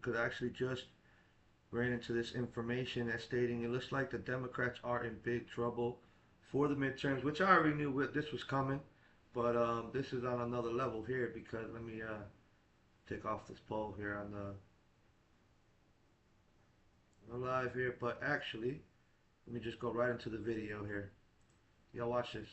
because I actually just ran into this information that's stating it looks like the Democrats are in big trouble for the midterms, which I already knew this was coming, but this is on another level here because let me take off this poll here on the live here. But actually, let me just go right into the video here. Y'all watch this.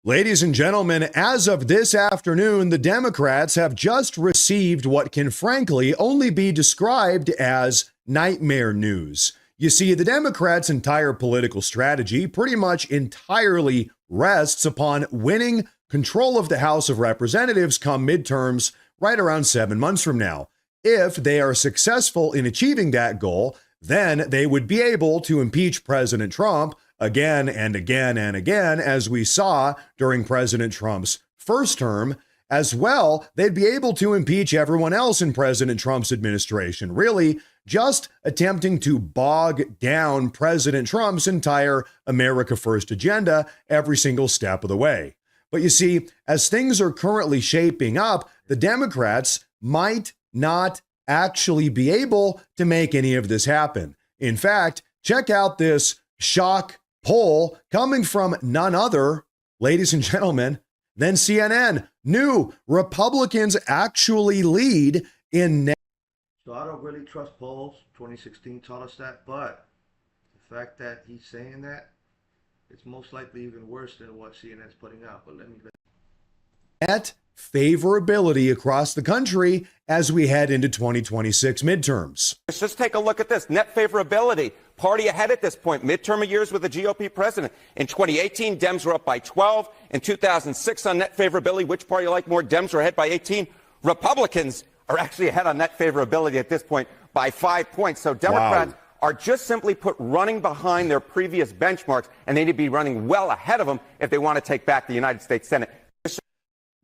Ladies and gentlemen, as of this afternoon, the Democrats have just received what can frankly only be described as nightmare news. You see, the Democrats' entire political strategy pretty much entirely rests upon winning control of the House of Representatives come midterms right around 7 months from now. If they are successful in achieving that goal, then they would be able to impeach President Trump again and again and again, as we saw during President Trump's first term. As well, they'd be able to impeach everyone else in President Trump's administration, really just attempting to bog down President Trump's entire America First agenda every single step of the way. But you see, as things are currently shaping up, the Democrats might not actually be able to make any of this happen. In fact, check out this shock poll coming from none other, ladies and gentlemen, than CNN. New Republicans actually lead in. So I don't really trust polls. 2016 taught us that, but the fact that he's saying that, it's most likely even worse than what CNN's putting out. But let me. Net favorability across the country as we head into 2026 midterms. Let's just take a look at this. Net favorability. Party ahead at this point. Midterm years with the GOP president. In 2018, Dems were up by 12. In 2006 on net favorability, which party you like more? Dems were ahead by 18. Republicans are actually ahead on net favorability at this point by 5 points. So Democrats are just simply put running behind their previous benchmarks, and they need to be running well ahead of them if they want to take back the United States Senate.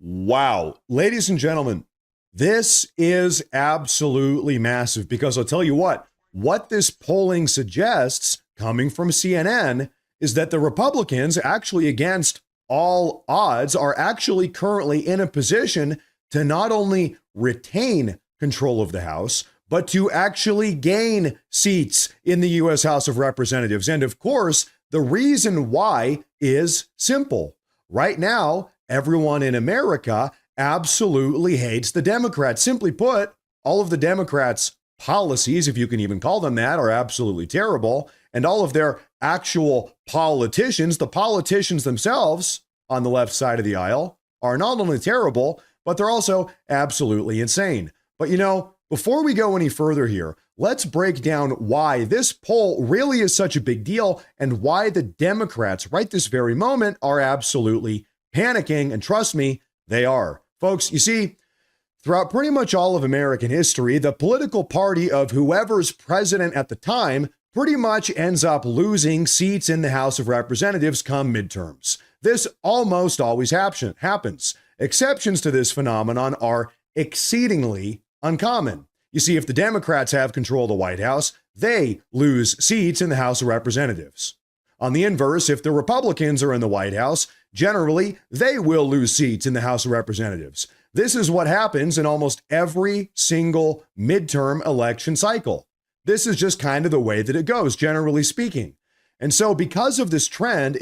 Wow. Ladies and gentlemen, this is absolutely massive because I'll tell you what this polling suggests coming from CNN is that the Republicans, actually against all odds, are actually currently in a position to not only retain control of the House, but to actually gain seats in the U.S. House of Representatives. And of course, the reason why is simple. Right now, everyone in America absolutely hates the Democrats. Simply put, all of the Democrats' policies, if you can even call them that, are absolutely terrible. And all of their actual politicians, the politicians themselves on the left side of the aisle, are not only terrible, but they're also absolutely insane. But you know, before we go any further here, let's break down why this poll really is such a big deal and why the Democrats right this very moment are absolutely panicking. And trust me, they are. Folks, you see, throughout pretty much all of American history, the political party of whoever's president at the time pretty much ends up losing seats in the House of Representatives come midterms. This almost always happens. Exceptions to this phenomenon are exceedingly uncommon. You see, if the Democrats have control of the White House, they lose seats in the House of Representatives. On the inverse, if the Republicans are in the White House, generally, they will lose seats in the House of Representatives. This is what happens in almost every single midterm election cycle. This is just kind of the way that it goes, generally speaking. And so because of this trend,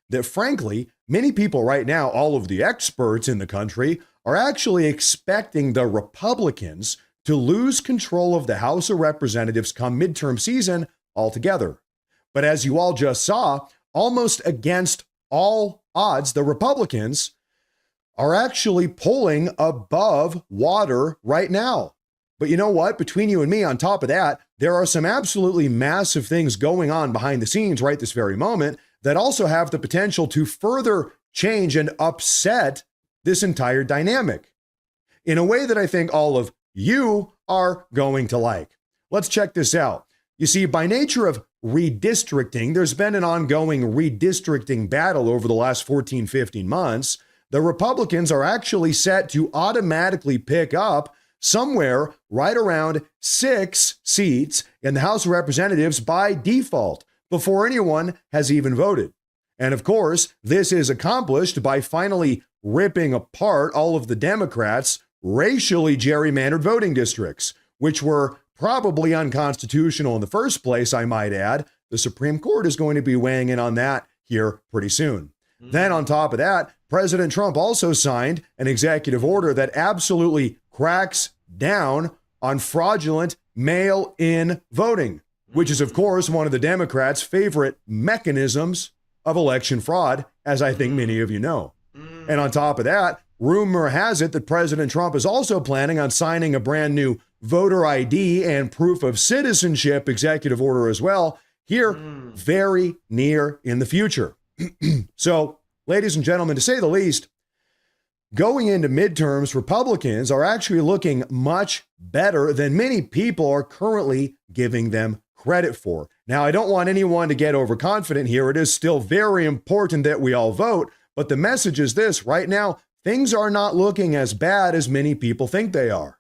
that frankly, many people right now, all of the experts in the country, are actually expecting the Republicans to lose control of the House of Representatives come midterm season altogether. But as you all just saw, almost against all odds, the Republicans are actually polling above water right now. But you know what? Between you and me, on top of that, there are some absolutely massive things going on behind the scenes right this very moment that also have the potential to further change and upset this entire dynamic in a way that I think all of you are going to like. Let's check this out. You see, by nature of redistricting, there's been an ongoing redistricting battle over the last 14, 15 months. The Republicans are actually set to automatically pick up somewhere right around 6 seats in the House of Representatives by default before anyone has even voted. And of course, this is accomplished by finally ripping apart all of the Democrats' racially gerrymandered voting districts, which were probably unconstitutional in the first place, I might add. The Supreme Court is going to be weighing in on that here pretty soon. Then on top of that, President Trump also signed an executive order that absolutely cracks down on fraudulent mail-in voting, which is, of course, one of the Democrats' favorite mechanisms of election fraud, as I think many of you know. And on top of that, rumor has it that President Trump is also planning on signing a brand new voter ID and proof of citizenship executive order as well, here very near in the future. So, ladies and gentlemen, to say the least, going into midterms, Republicans are actually looking much better than many people are currently giving them credit for. Now, I don't want anyone to get overconfident here. It is still very important that we all vote, but the message is this: right now, things are not looking as bad as many people think they are.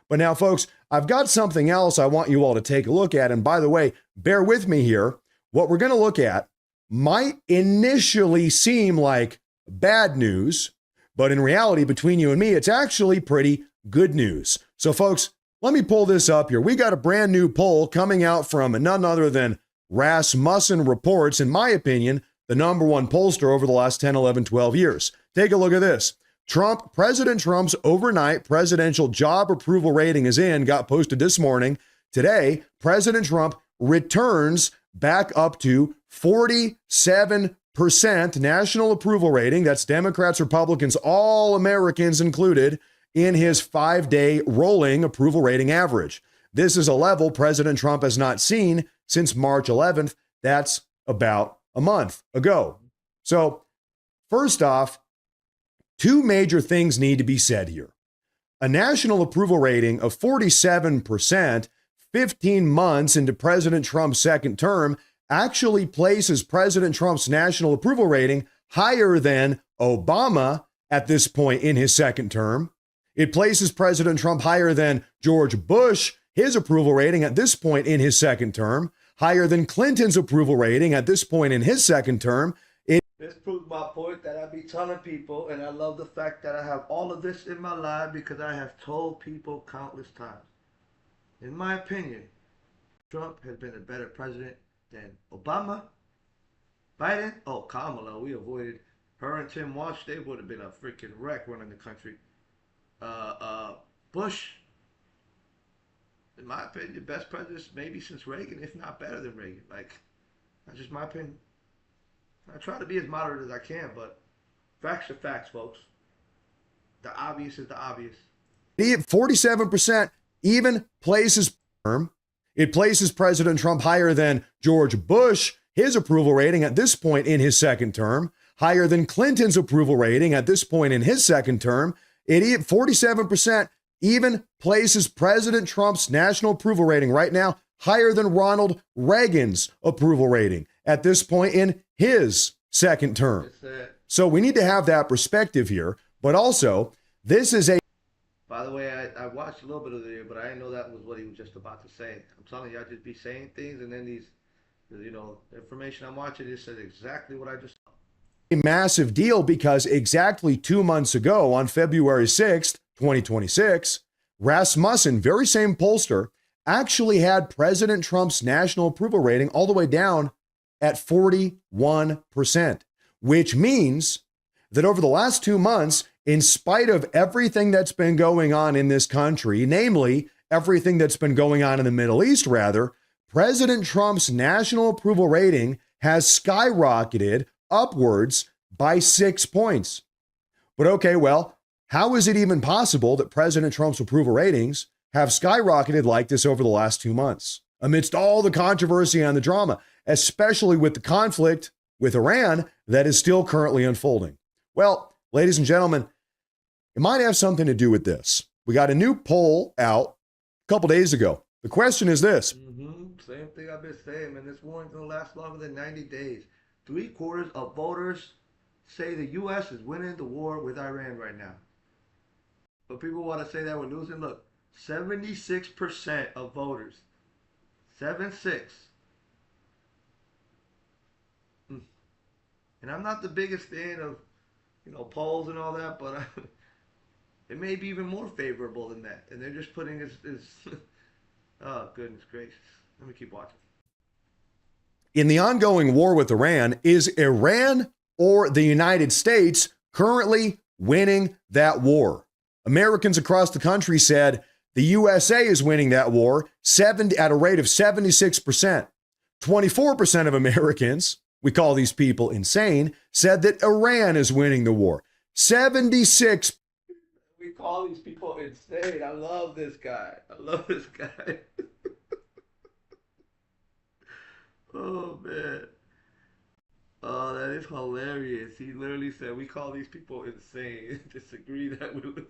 But now, folks, I've got something else I want you all to take a look at. And by the way, bear with me here. What we're going to look at might initially seem like bad news, but in reality, between you and me, it's actually pretty good news. So, folks, let me pull this up here. We got a brand new poll coming out from none other than Rasmussen Reports, in my opinion, the number one pollster over the last 10, 11, 12 years. Take a look at this. President Trump's overnight presidential job approval rating is in, got posted this morning. Today, President Trump returns back up to 47% national approval rating. That's Democrats, Republicans, all Americans included, in his 5-day rolling approval rating average. This is a level President Trump has not seen since March 11th. That's about a month ago. So, first off, two major things need to be said here. A national approval rating of 47%, 15 months into President Trump's second term, actually places President Trump's national approval rating higher than Obama at this point in his second term. It places President Trump higher than George Bush, his approval rating at this point in his second term, higher than Clinton's approval rating at this point in his second term. This proves my point that I be telling people, and I love the fact that I have all of this in my life because I have told people countless times. In my opinion, Trump has been a better president than Obama. Biden, oh, Kamala, we avoided her and Tim Walsh. They would have been a freaking wreck running the country. Bush, in my opinion, best president maybe since Reagan, if not better than Reagan. Like, that's just my opinion. I try to be as moderate as I can, but facts are facts, folks. The obvious is the obvious. 47% even places it places President Trump higher than George Bush, his approval rating at this point in his second term, higher than Clinton's approval rating at this point in his second term. 47% even places President Trump's national approval rating right now higher than Ronald Reagan's approval rating at this point in his second term. So we need to have that perspective here. But also, this is a... By the way, I watched a little bit of the video, but I didn't know that was what he was just about to say. I'm telling you, I just be saying things, and then these, information I'm watching, it says exactly what I just... A massive deal because exactly 2 months ago, on February 6th, 2026, Rasmussen, very same pollster, actually had President Trump's national approval rating all the way down at 41%, which means that over the last 2 months, in spite of everything that's been going on in this country, namely everything that's been going on in the Middle East, rather, President Trump's national approval rating has skyrocketed upwards by 6 points. But okay, well, how is it even possible that President Trump's approval ratings have skyrocketed like this over the last 2 months, amidst all the controversy and the drama, especially with the conflict with Iran that is still currently unfolding? Well, ladies and gentlemen, it might have something to do with this. We got a new poll out a couple days ago. The question is this. Same thing I've been saying, man. This war's going to last longer than 90 days. 3/4 of voters say the U.S. is winning the war with Iran right now. But people want to say that we're losing. Look, 76% of voters, 76, And I'm not the biggest fan of, polls and all that, but it may be even more favorable than that. And they're just putting his oh, goodness gracious. Let me keep watching. In the ongoing war with Iran, is Iran or the United States currently winning that war? Americans across the country said the USA is winning that war at a rate of 76%. 24% of Americans, we call these people insane, said that Iran is winning the war. 76. We call these people insane. I love this guy. I love this guy. Oh, man. Oh, that is hilarious. He literally said, we call these people insane. Disagree that with.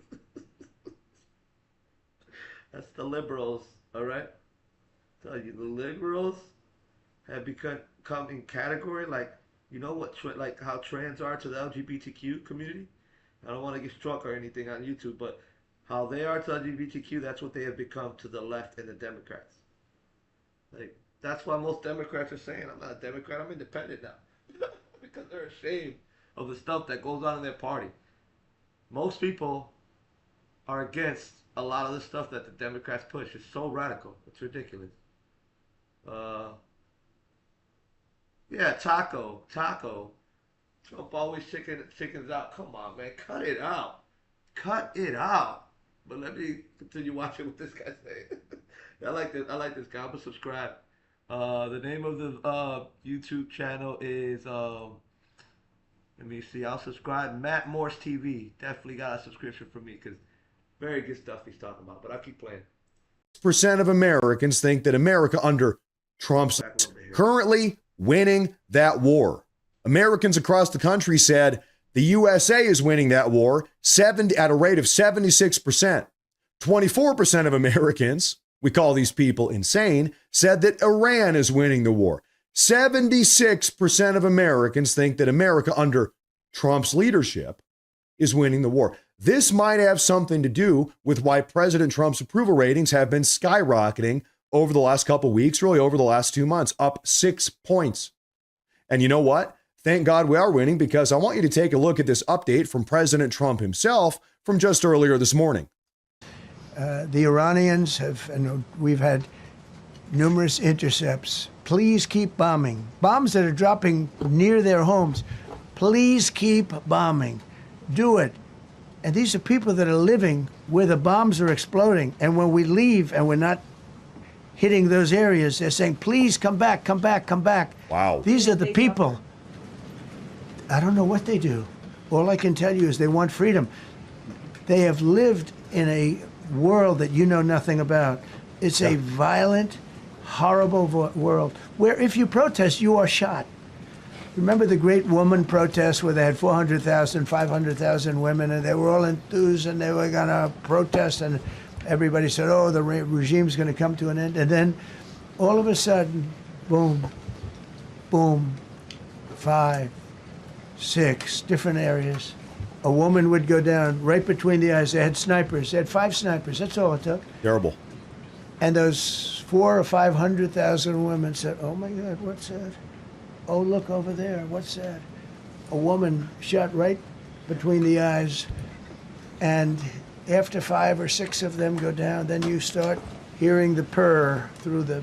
That's the liberals, all right? Tell you, the liberals have come in category like, you know what, like how trans are to the LGBTQ community? I don't want to get struck or anything on YouTube, but how they are to LGBTQ, that's what they have become to the left and the Democrats. Like, that's why most Democrats are saying, I'm not a Democrat, I'm independent now. Because they're ashamed of the stuff that goes on in their party. Most people are against a lot of the stuff that the Democrats push. It's so radical. It's ridiculous. Uh, yeah, Taco. Trump always chickens out. Come on, man. Cut it out. Cut it out. But let me continue watching what this guy's saying. I like this. I like this guy. I'm gonna subscribe. The name of the YouTube channel is let me see. I'll subscribe. Matt Morse TV. Definitely got a subscription for me because very good stuff he's talking about. But I'll keep playing. Percent of Americans think that America under Trump's currently winning that war. Americans across the country said the USA is winning that war at a rate of 76%. 24% of Americans, we call these people insane, said that Iran is winning the war. 76% of Americans think that America under Trump's leadership is winning the war. This might have something to do with why President Trump's approval ratings have been skyrocketing over the last couple weeks, really over the last 2 months, up 6 points. And you know what? Thank God we are winning, because I want you to take a look at this update from President Trump himself from just earlier this morning. The Iranians have, and we've had numerous intercepts. Please keep bombing. Bombs that are dropping near their homes. Please keep bombing. Do it. And these are people that are living where the bombs are exploding. And when we leave and we're not hitting those areas, they're saying, please come back, come back, come back. Wow. These are the people. I don't know what they do. All I can tell you is they want freedom. They have lived in a world that you know nothing about. It's a violent, horrible world where if you protest, you are shot. Remember the great woman protests where they had 400,000, 500,000 women, and they were all enthused and they were going to protest, and everybody said, oh, the regime's going to come to an end. And then all of a sudden, boom, boom, 5, 6 different areas. A woman would go down right between the eyes. They had snipers. They had 5 snipers. That's all it took. Terrible. And those 400,000 or 500,000 women said, oh, my God, what's that? Oh, look over there. What's that? A woman shot right between the eyes. And after 5 or 6 of them go down, then you start hearing the purr through the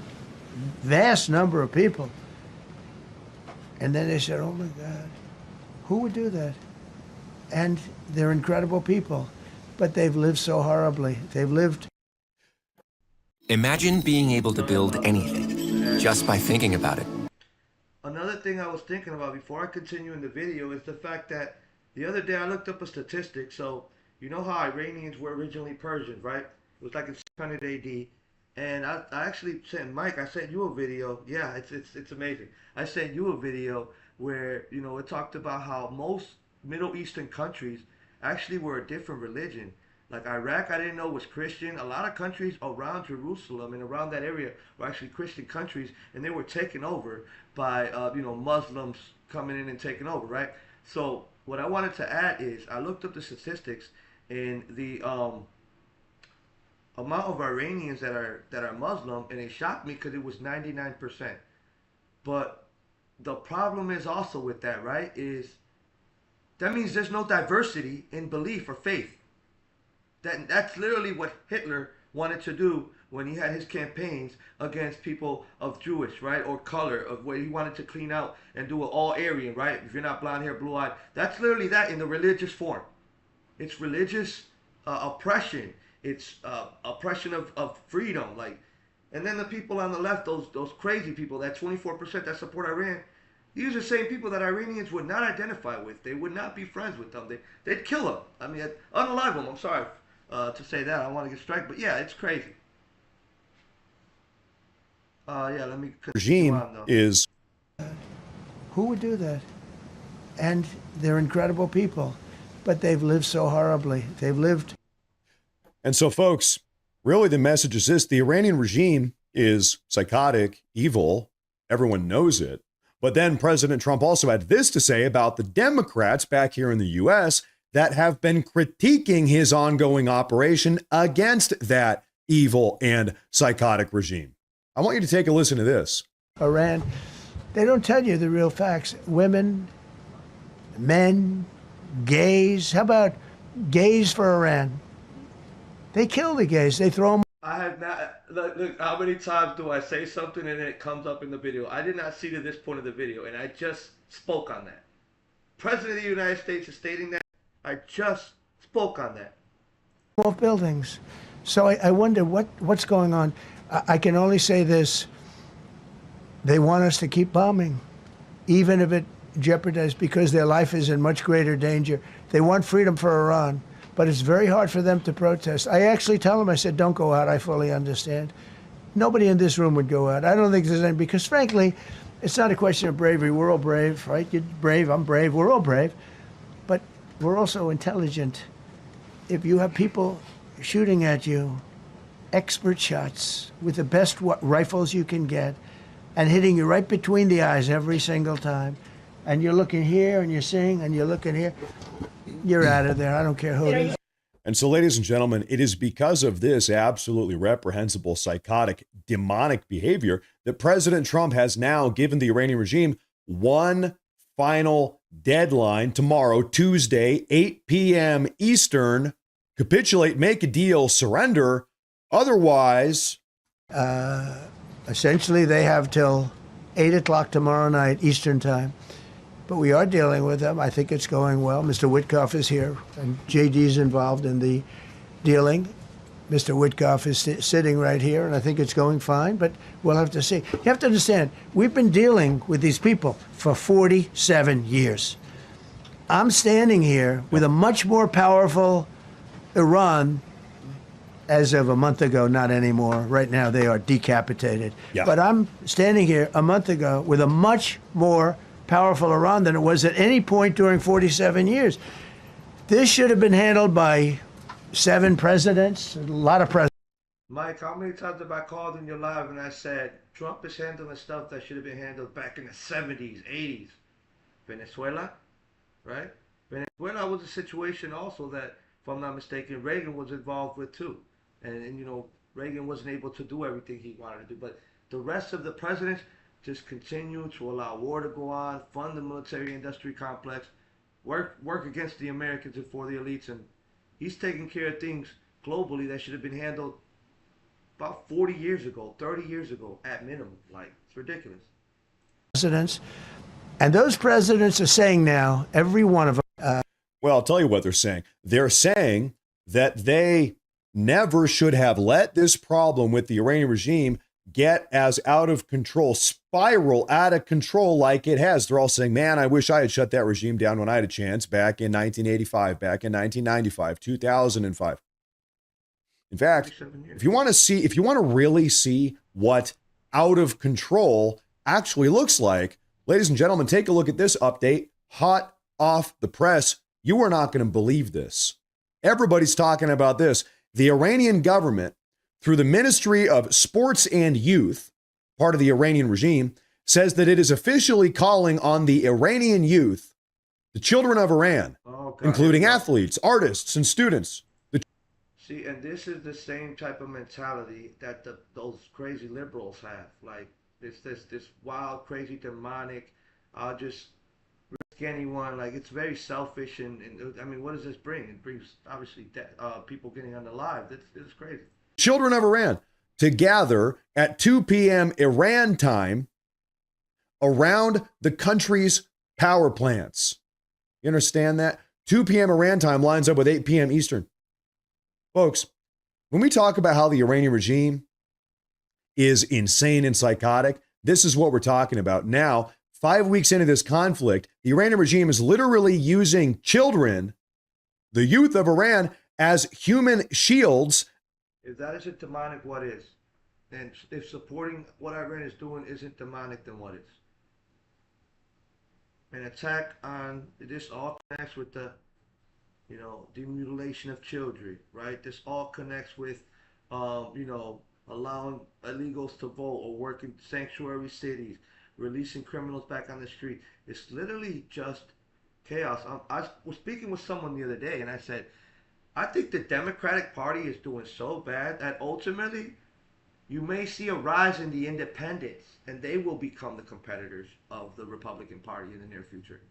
vast number of people. And then they said, oh, my God, who would do that? And they're incredible people, but they've lived so horribly. They've lived. Imagine being able to build anything just by thinking about it. Another thing I was thinking about before I continue in the video is the fact that the other day I looked up a statistic. So you know how Iranians were originally Persians, right? It was like in 600 AD. And I actually sent Mike, I sent you a video. Yeah, it's amazing. I sent you a video where, it talked about how most Middle Eastern countries actually were a different religion. Like Iraq, I didn't know was Christian. A lot of countries around Jerusalem and around that area were actually Christian countries, and they were taken over by, Muslims coming in and taking over, right? So what I wanted to add is I looked up the statistics, and the amount of Iranians that are Muslim, and it shocked me because it was 99%. But the problem is also with that, right? Is that means there's no diversity in belief or faith. That's literally what Hitler wanted to do when he had his campaigns against people of Jewish, right, or color, of where he wanted to clean out and do it all Aryan, right? If you're not blonde hair, blue eyed, that's literally that in the religious form. It's religious oppression. It's oppression of freedom, like. And then the people on the left, those crazy people, that 24% that support Iran, these are the same people that Iranians would not identify with. They would not be friends with them. They'd kill them. I mean, unalive them. I'm sorry to say that. I don't want to get struck, but yeah, it's crazy. Yeah, let me continue Regime on, though. is. Who would do that? And they're incredible people, but they've lived so horribly. They've lived. And so, folks, really the message is this: the Iranian regime is psychotic, evil. Everyone knows it. But then President Trump also had this to say about the Democrats back here in the U.S. that have been critiquing his ongoing operation against that evil and psychotic regime. I want you to take a listen to this. Iran, they don't tell you the real facts. Women, men, gays. How about gays for Iran? They kill the gays. They throw them. I have not. Look, how many times do I say something and then it comes up in the video? I did not see to this point of the video, and I just spoke on that. President of the United States is stating that. I just spoke on that. Off buildings. So I wonder what's going on. I can only say this. They want us to keep bombing, even if it jeopardizes, because their life is in much greater danger. They want freedom for Iran, but it's very hard for them to protest. I actually tell them, I said, don't go out. I fully understand. Nobody in this room would go out. I don't think there's any, because frankly, it's not a question of bravery. We're all brave, right? You're brave, I'm brave, we're all brave. But we're also intelligent. If you have people shooting at you, expert shots with the best rifles you can get, and hitting you right between the eyes every single time, and you're looking here and you're seeing and you're looking here, you're out of there. I don't care who it is. And so, ladies and gentlemen, it is because of this absolutely reprehensible, psychotic, demonic behavior that President Trump has now given the Iranian regime one final deadline tomorrow, Tuesday, 8 p.m. Eastern. Capitulate, make a deal, surrender. Otherwise, essentially, they have till 8 o'clock tomorrow night, Eastern time. But we are dealing with them. I think it's going well. Mr. Witkoff is here, and JD's involved in the dealing. Mr. Witkoff is sitting right here, and I think it's going fine, but we'll have to see. You have to understand, we've been dealing with these people for 47 years. I'm standing here with a much more powerful Iran as of a month ago, not anymore. Right now, they are decapitated. Yeah. But I'm standing here a month ago with a much more powerful Iran than it was at any point during 47 years. This should have been handled by 7 presidents, a lot of presidents. Mike, how many times have I called in your live and I said Trump is handling stuff that should have been handled back in the 70s, 80s? Venezuela, right? Venezuela was a situation also that, if I'm not mistaken, Reagan was involved with too. And you know, Reagan wasn't able to do everything he wanted to do. But the rest of the presidents just continue to allow war to go on, fund the military industry complex, work against the Americans and for the elites. And he's taking care of things globally that should have been handled about 40 years ago, 30 years ago at minimum. Like, it's ridiculous. Presidents. And those presidents are saying now, every one of them. well, I'll tell you what they're saying. They're saying that they never should have let this problem with the Iranian regime get as out of control, spiral out of control like it has. They're all saying, man, I wish I had shut that regime down when I had a chance back in 1985, back in 1995, 2005. In fact, if you want to really see what out of control actually looks like, ladies and gentlemen, take a look at this update, hot off the press. You are not going to believe this. Everybody's talking about this. The Iranian government, through the Ministry of Sports and Youth, part of the Iranian regime, says that it is officially calling on the Iranian youth, the children of Iran, including athletes, artists, and students. See, and this is the same type of mentality that those crazy liberals have. Like this wild, crazy, demonic I'll just risk anyone. Like it's very selfish, and I mean, what does this bring? It brings obviously people getting unalive. It's crazy. Children of Iran to gather at 2 p.m. Iran time around the country's power plants. You understand that? 2 p.m. Iran time lines up with 8 p.m. Eastern. Folks, when we talk about how the Iranian regime is insane and psychotic, this is what we're talking about. Now, 5 weeks into this conflict, the Iranian regime is literally using children, the youth of Iran, as human shields. If that isn't demonic, what is? And if supporting what Iran is doing isn't demonic, then what is? An attack on this all connects with the, the mutilation of children, right? This all connects with, allowing illegals to vote or work in sanctuary cities, releasing criminals back on the street. It's literally just chaos. I was speaking with someone the other day, and I said, I think the Democratic Party is doing so bad that ultimately you may see a rise in the independents, and they will become the competitors of the Republican Party in the near future.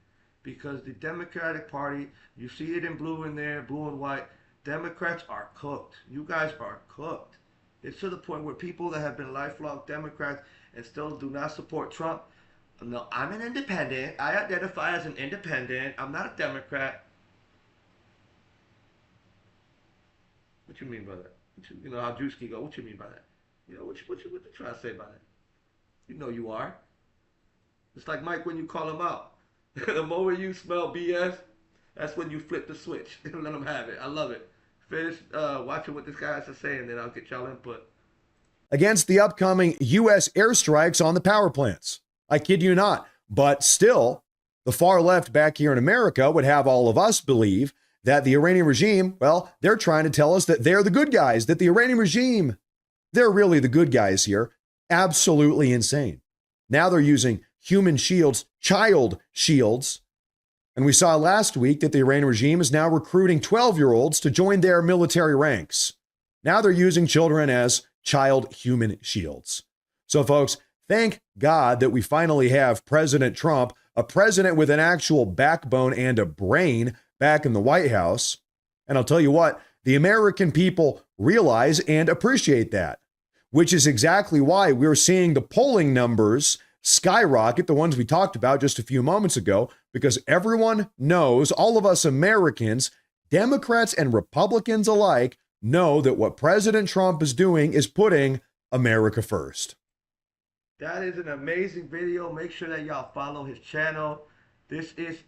Because the Democratic Party, you see it in blue in there, blue and white. Democrats are cooked. You guys are cooked. It's to the point where people that have been lifelong Democrats and still do not support Trump. No, I'm an independent. I identify as an independent. I'm not a Democrat. What you mean by that? You know how Drewski go. What you mean by that? What you trying to say by that? You know you are. It's like Mike when you call him out. The moment you smell BS, that's when you flip the switch and let them have it. I love it. Finish watching what this guy has to say, and then I'll get y'all input. Against the upcoming U.S. airstrikes on the power plants. I kid you not. But still, the far left back here in America would have all of us believe that the Iranian regime, well, they're trying to tell us that they're the good guys, that the Iranian regime, they're really the good guys here. Absolutely insane. Now they're using human shields, child shields. And we saw last week that the Iranian regime is now recruiting 12-year-olds to join their military ranks. Now they're using children as child human shields. So, folks, thank God that we finally have President Trump, a president with an actual backbone and a brain back in the White House. And I'll tell you what, the American people realize and appreciate that, which is exactly why we're seeing the polling numbers skyrocket, the ones we talked about just a few moments ago, because everyone knows, all of us Americans, Democrats and Republicans alike, know that what President Trump is doing is putting America first. That is an amazing video. Make sure that y'all follow his channel. This is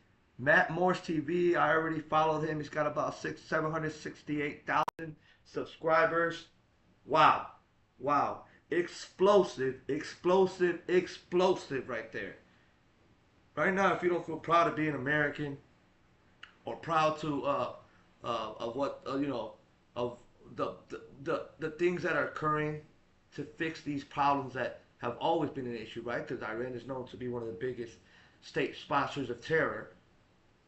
Matt Morse TV. I already followed him. He's got about 768,000 subscribers. Wow. Wow. Explosive, explosive, explosive right there. Right now, if you don't feel proud of being American or proud to of what of the things that are occurring to fix these problems that have always been an issue, right? Because Iran is known to be one of the biggest state sponsors of terror.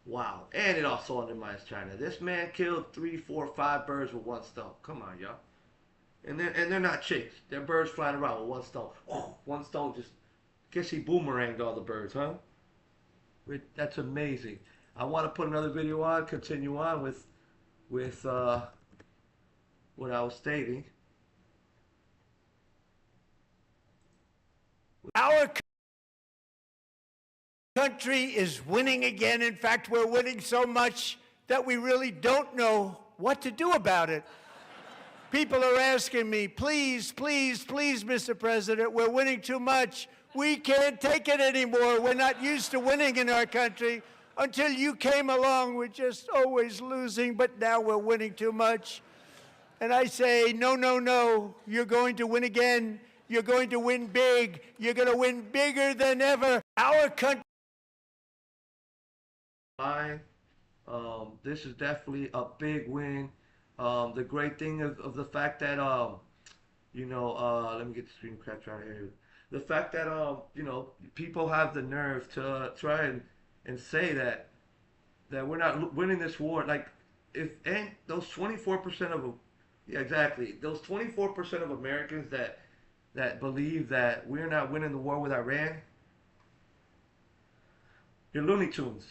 Wow. And it also undermines China. This man killed 3, 4, 5 birds with one stone. Come on, y'all. And they're not chicks. They're birds flying around with one stone. One stone just, guess he boomeranged all the birds, huh? That's amazing. I want to put another video on, continue on with what I was stating. Our country is winning again. In fact, we're winning so much that we really don't know what to do about it. People are asking me, please, please, please, Mr. President, we're winning too much. We can't take it anymore. We're not used to winning in our country. Until you came along, we're just always losing, but now we're winning too much. And I say, no, no, no, you're going to win again. You're going to win big. You're going to win bigger than ever. Our country. This is definitely a big win. The great thing of the fact that let me get the screen capture out here. The fact that people have the nerve to try and say that we're not winning this war. Like if and those 24% of them, yeah, exactly. Those 24% of Americans that believe that we're not winning the war with Iran. you're Looney Tunes.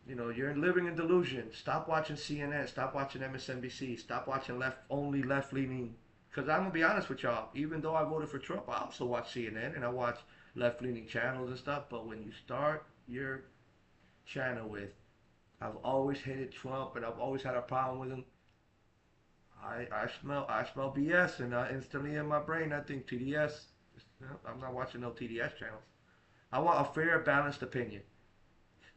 You know, you're living in delusion. Stop watching CNN. Stop watching MSNBC. Stop watching only left leaning. Because I'm gonna be honest with y'all. Even though I voted for Trump, I also watch CNN and I watch left leaning channels and stuff. But when you start your channel with, I've always hated Trump and I've always had a problem with him. I smell BS, and instantly in my brain I think TDS. I'm not watching no TDS channels. I want a fair, balanced opinion,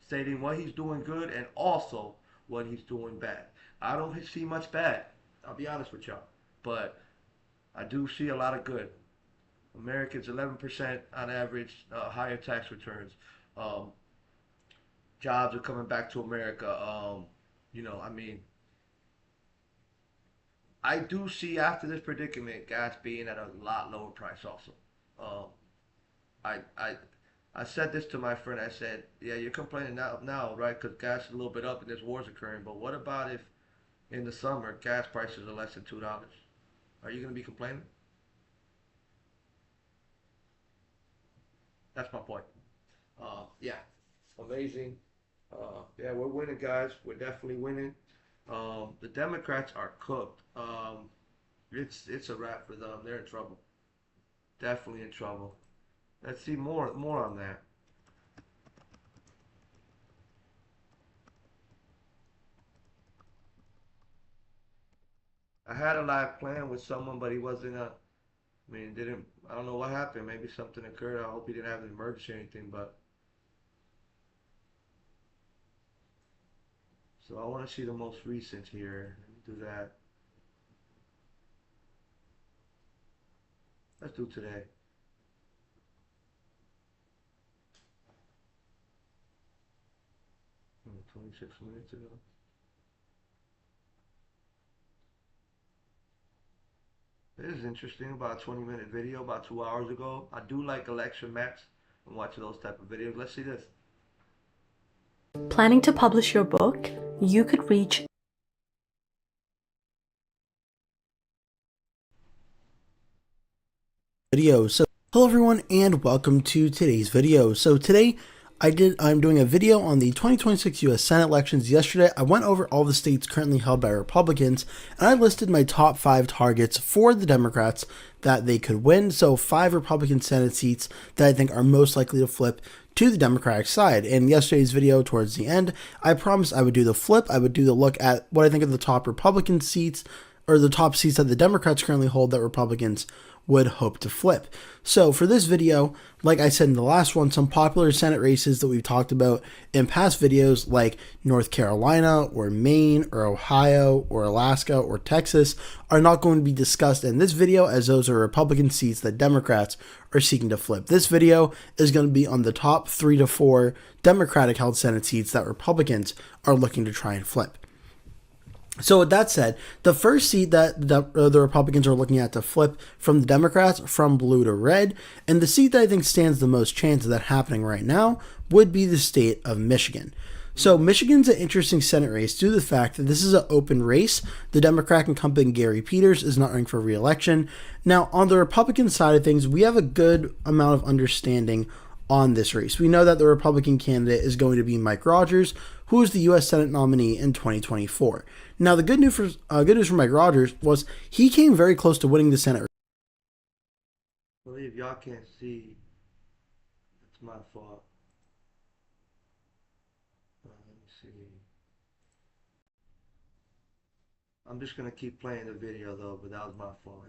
stating what he's doing good and also what he's doing bad. I don't see much bad. I'll be honest with y'all, but I do see a lot of good. Americans 11% on average higher tax returns. Jobs are coming back to America. I mean, I do see after this predicament, gas being at a lot lower price also. Um, I I I said this to my friend. I said, yeah, you're complaining now, right? Because gas is a little bit up and there's wars occurring. But what about if in the summer gas prices are less than $2? Are you gonna be complaining? That's my point. Yeah, amazing. Yeah, we're winning, guys. We're definitely winning. The Democrats are cooked. It's a wrap for them. They're in trouble. Definitely in trouble. Let's see more on that. I had a live plan with someone, but he wasn't. I mean, didn't. I don't know what happened. Maybe something occurred. I hope he didn't have an emergency or anything. But so I want to see the most recent here. Let me do that. Let's do today. 26 minutes ago. This is interesting. About a 20-minute video about 2 hours ago. I do like election maps and watching those type of videos. Let's see this. Planning to publish your book? You could reach video. So hello everyone and welcome to today's video. So today I'm doing a video on the 2026 US Senate elections. Yesterday I went over all the states currently held by Republicans and I listed my top 5 targets for the Democrats that they could win. So 5 Republican Senate seats that I think are most likely to flip to the Democratic side. In yesterday's video towards the end, I promised I would do the flip. I would do the look at what I think are the top Republican seats, or the top seats that the Democrats currently hold that Republicans would hope to flip. So for this video, like I said in the last one, some popular Senate races that we've talked about in past videos like North Carolina or Maine or Ohio or Alaska or Texas are not going to be discussed in this video, as those are Republican seats that Democrats are seeking to flip. This video is going to be on the top 3 to 4 Democratic held Senate seats that Republicans are looking to try and flip. So with that said, the first seat that the Republicans are looking at to flip from the Democrats from blue to red, and the seat that I think stands the most chance of that happening right now, would be the state of Michigan. So Michigan's an interesting Senate race due to the fact that this is an open race. The Democratic incumbent Gary Peters is not running for re-election. Now, on the Republican side of things, we have a good amount of understanding on this race. We know that the Republican candidate is going to be Mike Rogers, who is the U.S. Senate nominee in 2024. Now, the good news for Mike Rogers was he came very close to winning the Senate. I believe y'all can't see. It's my fault. Let me see. I'm just gonna keep playing the video though, but that was my fault.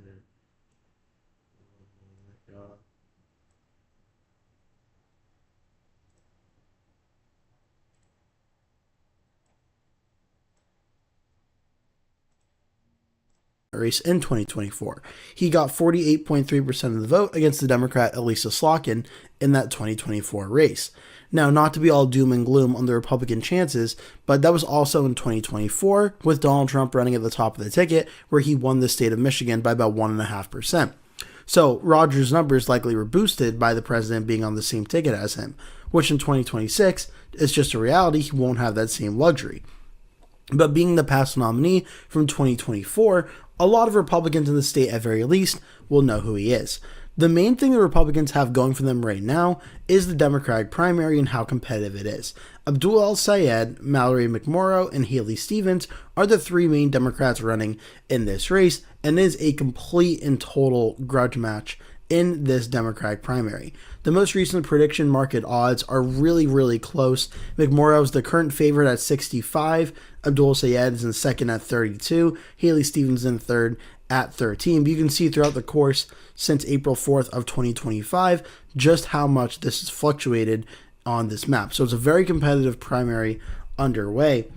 Race in 2024. He got 48.3% of the vote against the Democrat Elisa Slotkin in that 2024 race. Now, not to be all doom and gloom on the Republican chances, but that was also in 2024 with Donald Trump running at the top of the ticket, where he won the state of Michigan by about 1.5%. So Rogers' numbers likely were boosted by the president being on the same ticket as him, which in 2026 is just a reality. He won't have that same luxury. But being the past nominee from 2024, a lot of Republicans in the state, at very least, will know who he is. The main thing the Republicans have going for them right now is the Democratic primary and how competitive it is. Abdul El-Sayed, Mallory McMorrow, and Haley Stevens are the three main Democrats running in this race, and it is a complete and total grudge match in this Democratic primary. The most recent prediction market odds are really, really close. McMorrow is the current favorite at 65. Abdul Sayed is in second at 32. Haley Stevens in third at 13. But you can see throughout the course since April 4th of 2025 just how much this has fluctuated on this map. So it's a very competitive primary underway.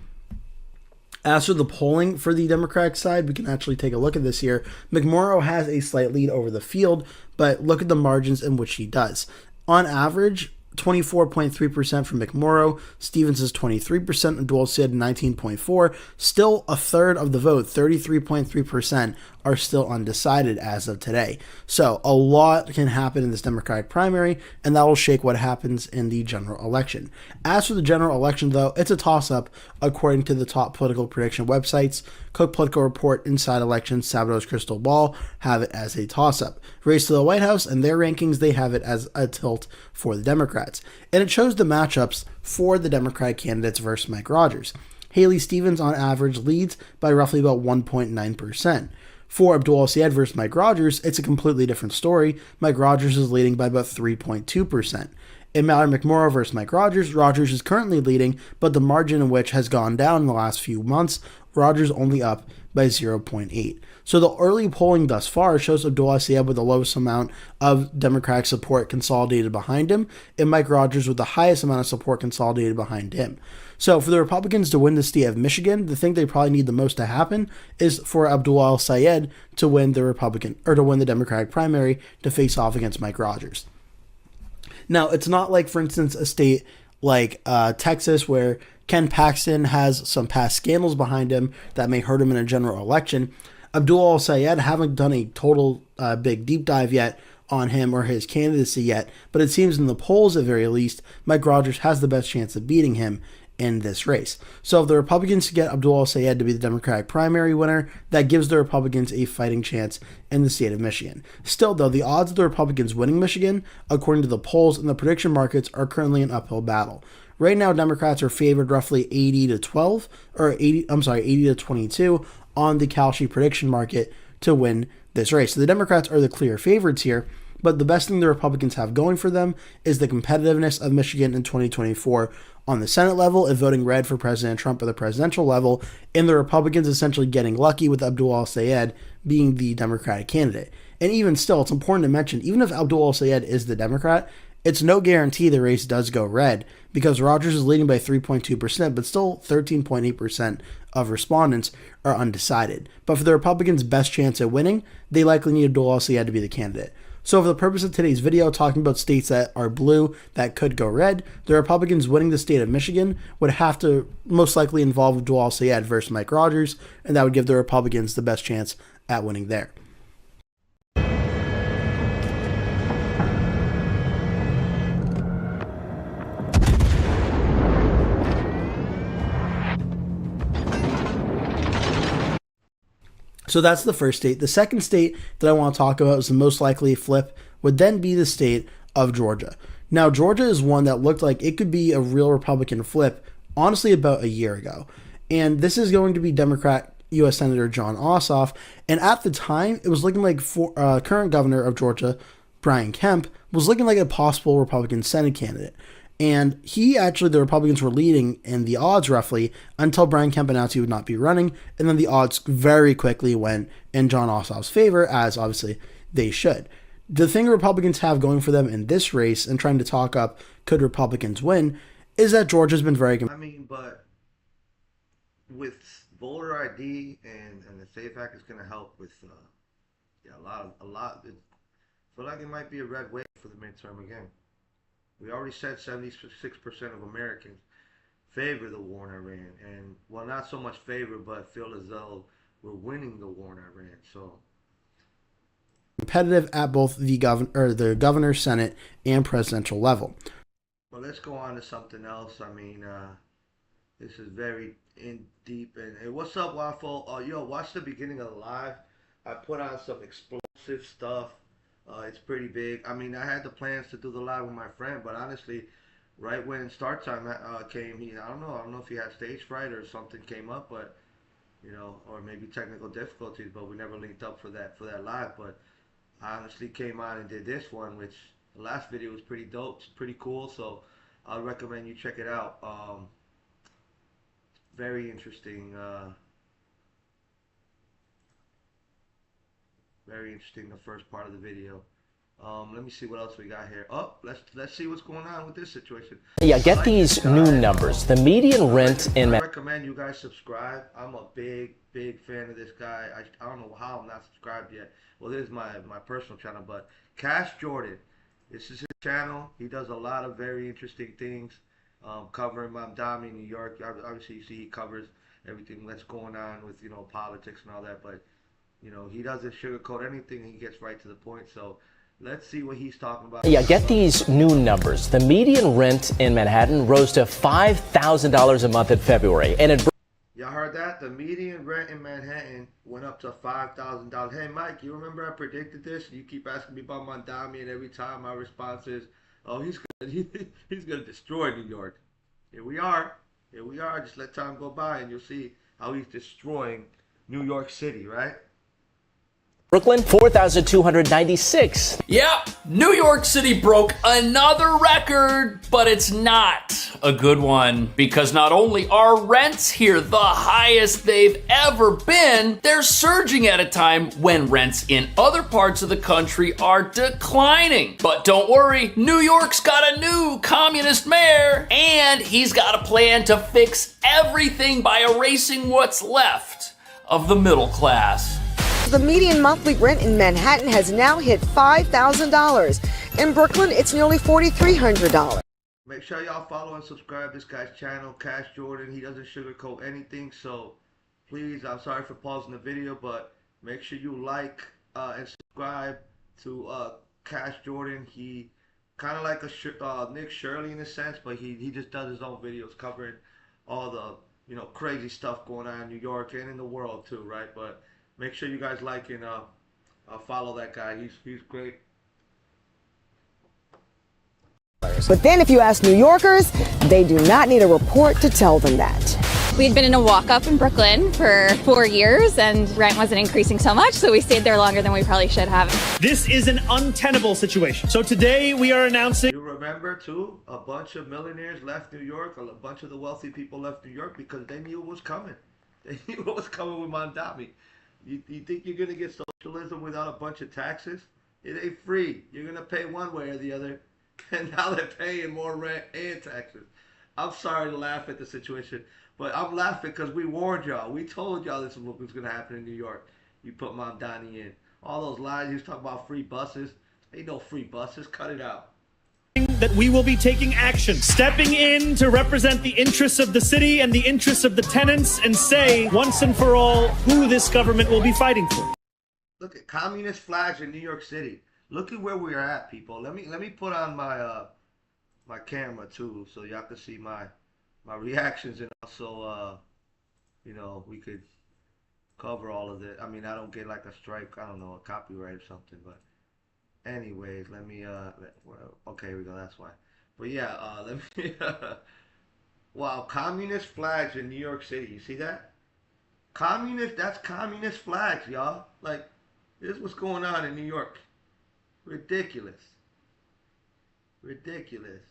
As for the polling for the Democratic side, we can actually take a look at this here. McMorrow has a slight lead over the field, but look at the margins in which he does. On average, 24.3% from McMorrow, Stevens is 23%, and Abdul Sayed 19.4%. Still a third of the vote, 33.3%, are still undecided as of today. So a lot can happen in this Democratic primary, and that will shake what happens in the general election. As for the general election, though, it's a toss-up according to the top political prediction websites. Cook Political Report, Inside Elections, Sabato's Crystal Ball have it as a toss-up. Race to the White House and their rankings, they have it as a tilt for the Democrats. And it shows the matchups for the Democratic candidates versus Mike Rogers. Haley Stevens on average leads by roughly about 1.9%. For Abdul Sayed versus Mike Rogers, it's a completely different story. Mike Rogers is leading by about 3.2%. In Mallory McMorrow versus Mike Rogers, Rogers is currently leading, but the margin in which has gone down in the last few months. Rogers only up by 0.8. So the early polling thus far shows Abdul Sayed with the lowest amount of Democratic support consolidated behind him, and Mike Rogers with the highest amount of support consolidated behind him. So for the Republicans to win the state of Michigan, the thing they probably need the most to happen is for Abdul El-Sayed to win the Republican or to win the Democratic primary to face off against Mike Rogers. Now, it's not like, for instance, a state like Texas where Ken Paxton has some past scandals behind him that may hurt him in a general election. Abdul El-Sayed, haven't done a total big deep dive yet on him or his candidacy yet, but it seems in the polls at very least, Mike Rogers has the best chance of beating him in this race. So if the Republicans get Abdul El-Sayed to be the Democratic primary winner, that gives the Republicans a fighting chance in the state of Michigan. Still, though, the odds of the Republicans winning Michigan, according to the polls and the prediction markets, are currently an uphill battle. Right now, Democrats are favored roughly 80 to 22 on the Kalshi prediction market to win this race. So the Democrats are the clear favorites here, but the best thing the Republicans have going for them is the competitiveness of Michigan in 2024 on the Senate level and voting red for President Trump at the presidential level, and the Republicans essentially getting lucky with Abdul El-Sayed being the Democratic candidate. And even still, it's important to mention, even if Abdul El-Sayed is the Democrat, it's no guarantee the race does go red, because Rogers is leading by 3.2%, but still 13.8% of respondents are undecided. But for the Republicans' best chance at winning, they likely need Abdul El-Sayed to be the candidate. So for the purpose of today's video, talking about states that are blue that could go red, the Republicans winning the state of Michigan would have to most likely involve Abdul El-Sayed versus Mike Rogers, and that would give the Republicans the best chance at winning there. So that's the first state. The second state that I want to talk about is the most likely flip would then be the state of Georgia. Now, Georgia is one that looked like it could be a real Republican flip, honestly, about a year ago. And this is going to be Democrat U.S. Senator Jon Ossoff. And at the time, it was looking like current governor of Georgia, Brian Kemp, was looking like a possible Republican Senate candidate. And the Republicans were leading in the odds roughly until Brian Kemp announced he would not be running. And then the odds very quickly went in Jon Ossoff's favor, as obviously they should. The thing Republicans have going for them in this race and trying to talk up could Republicans win is that Georgia's been very... but with voter ID and the SAFE Act is going to help with a lot. I feel like it might be a red wave for the midterm again. We already said 76% of Americans favor the war in Iran, and well, not so much favor, but feel as though we're winning the war in Iran. So competitive at both the governor, Senate, and presidential level. Well, let's go on to something else. This is very in deep. And what's up, Waffle? Watch the beginning of the live. I put on some explosive stuff It's pretty big. I mean, I had the plans to do the live with my friend, but honestly, right when start time came, I don't know if he had stage fright or something came up, but or maybe technical difficulties, but we never linked up for that live. But I honestly came on and did this one, which the last video was pretty dope. It's pretty cool, so I would recommend you check it out. Very interesting. Very interesting. The first part of the video. Let me see what else we got here. Oh, let's see what's going on with this situation. Yeah, get these new numbers. The median rent in I recommend you guys subscribe. I'm a big fan of this guy. I don't know how I'm not subscribed yet. Well, this is my personal channel, but Cash Jordan. This is his channel. He does a lot of very interesting things, covering Mamdani, New York. Obviously, you see he covers everything that's going on with politics and all that, but he doesn't sugarcoat anything. He gets right to the point. So let's see what he's talking about. Yeah, get these new numbers. The median rent in Manhattan rose to $5,000 a month in February, and y'all heard that? The median rent in Manhattan went up to $5,000. Hey, Mike, you remember I predicted this? You keep asking me about Mondami, and every time my response is, "Oh, he's gonna destroy New York." Here we are. Here we are. Just let time go by, and you'll see how he's destroying New York City, right? Brooklyn, 4,296. Yep, New York City broke another record, but it's not a good one because not only are rents here the highest they've ever been, they're surging at a time when rents in other parts of the country are declining. But don't worry, New York's got a new communist mayor, and he's got a plan to fix everything by erasing what's left of the middle class. The median monthly rent in Manhattan has now hit $5,000. In Brooklyn, it's nearly $4,300. Make sure y'all follow and subscribe this guy's channel, Cash Jordan. He doesn't sugarcoat anything, so please, I'm sorry for pausing the video, but make sure you like and subscribe to Cash Jordan. He kind of like a Nick Shirley in a sense, but he just does his own videos covering all the crazy stuff going on in New York and in the world too, right? But make sure you guys like and follow that guy. He's great. But then if you ask New Yorkers, they do not need a report to tell them that. We'd been in a walk-up in Brooklyn for 4 years and rent wasn't increasing so much, so we stayed there longer than we probably should have. This is an untenable situation. So today we are announcing... You remember too, a bunch of millionaires left New York, a bunch of the wealthy people left New York because they knew it was coming. They knew what was coming with Mondami. You think you're going to get socialism without a bunch of taxes? It ain't free. You're going to pay one way or the other. And now they're paying more rent and taxes. I'm sorry to laugh at the situation, but I'm laughing because we warned y'all. We told y'all this is what was going to happen in New York. You put Mamdani in. All those lies, he was talking about free buses. Ain't no free buses. Cut it out. That we will be taking action, stepping in to represent the interests of the city and the interests of the tenants and say once and for all who this government will be fighting for. Look at communist flags in New York City. Look at where we are at, people. Let me put on my my camera too, so y'all can see my reactions, and also we could cover all of it. I mean, I don't get like a strike, I don't know, a copyright or something, but anyways, let me okay, here we go, that's why. But yeah, let me wow, communist flags in New York City. You see that? That's communist flags, y'all. Like, this is what's going on in New York. Ridiculous. Ridiculous.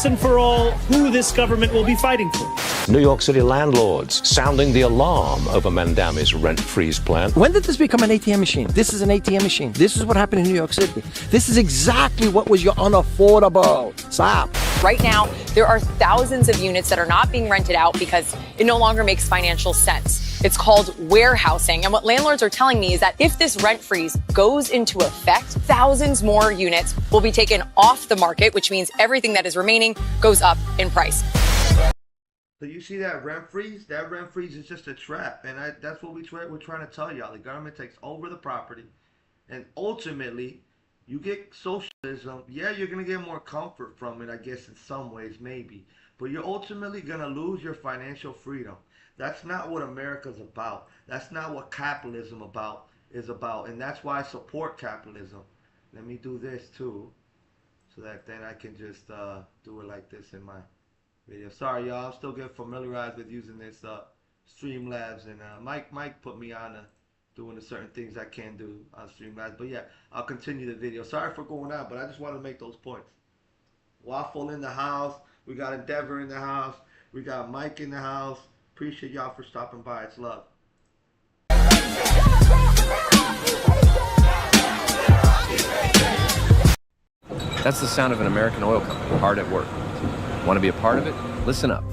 And for all who this government will be fighting for. New York City landlords sounding the alarm over Mandami's rent freeze plan. When did this become an ATM machine? This is an ATM machine. This is what happened in New York City. This is exactly what was your unaffordable. Stop. Right now, there are thousands of units that are not being rented out because it no longer makes financial sense. It's called warehousing. And what landlords are telling me is that if this rent freeze goes into effect, thousands more units will be taken off the market, which means everything that is remaining goes up in price. So you see that rent freeze? That rent freeze is just a trap. And that's what we're trying to tell y'all. The government takes over the property. And ultimately, you get socialism. Yeah, you're going to get more comfort from it, I guess, in some ways, maybe. But you're ultimately going to lose your financial freedom. That's not what America's about. That's not what capitalism about. is about. And that's why I support capitalism. Let me do this too, so that then I can just do it like this in my video. Sorry, y'all. I'm still getting familiarized with using this Streamlabs, and Mike put me on doing the certain things I can do on Streamlabs. But yeah, I'll continue the video. Sorry for going out, but I just want to make those points. Waffle in the house. We got Endeavor in the house. We got Mike in the house. Appreciate y'all for stopping by. It's love. That's the sound of an American oil company hard at work. Want to be a part of it? Listen up.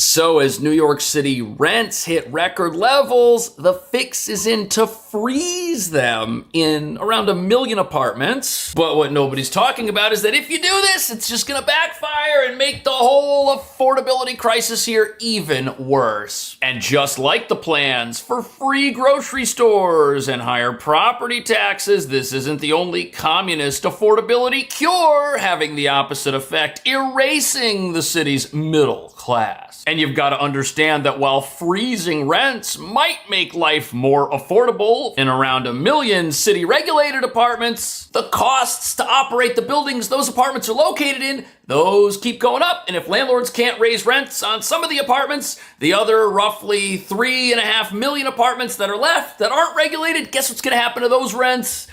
So as New York City rents hit record levels, the fix is in to freeze them in around 1 million apartments. But what nobody's talking about is that if you do this, it's just gonna backfire and make the whole affordability crisis here even worse. And just like the plans for free grocery stores and higher property taxes, this isn't the only communist affordability cure having the opposite effect, erasing the city's middle class. And you've got to understand that while freezing rents might make life more affordable in around 1 million city-regulated apartments, the costs to operate the buildings those apartments are located in, those keep going up. And if landlords can't raise rents on some of the apartments, the other roughly 3.5 million apartments that are left that aren't regulated, guess what's going to happen to those rents?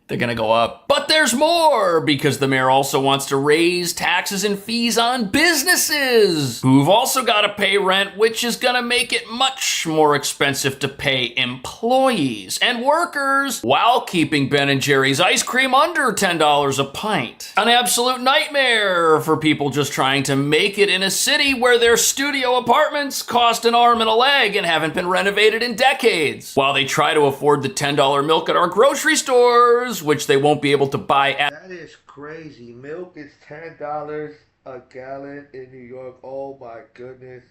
They're gonna go up. But there's more, because the mayor also wants to raise taxes and fees on businesses, who've also gotta pay rent, which is gonna make it much more expensive to pay employees and workers, while keeping Ben & Jerry's ice cream under $10 a pint. An absolute nightmare for people just trying to make it in a city where their studio apartments cost an arm and a leg and haven't been renovated in decades, while they try to afford the $10 milk at our grocery stores, which they won't be able to buy at. That is crazy. Milk is $10 a gallon in New York. Oh my goodness.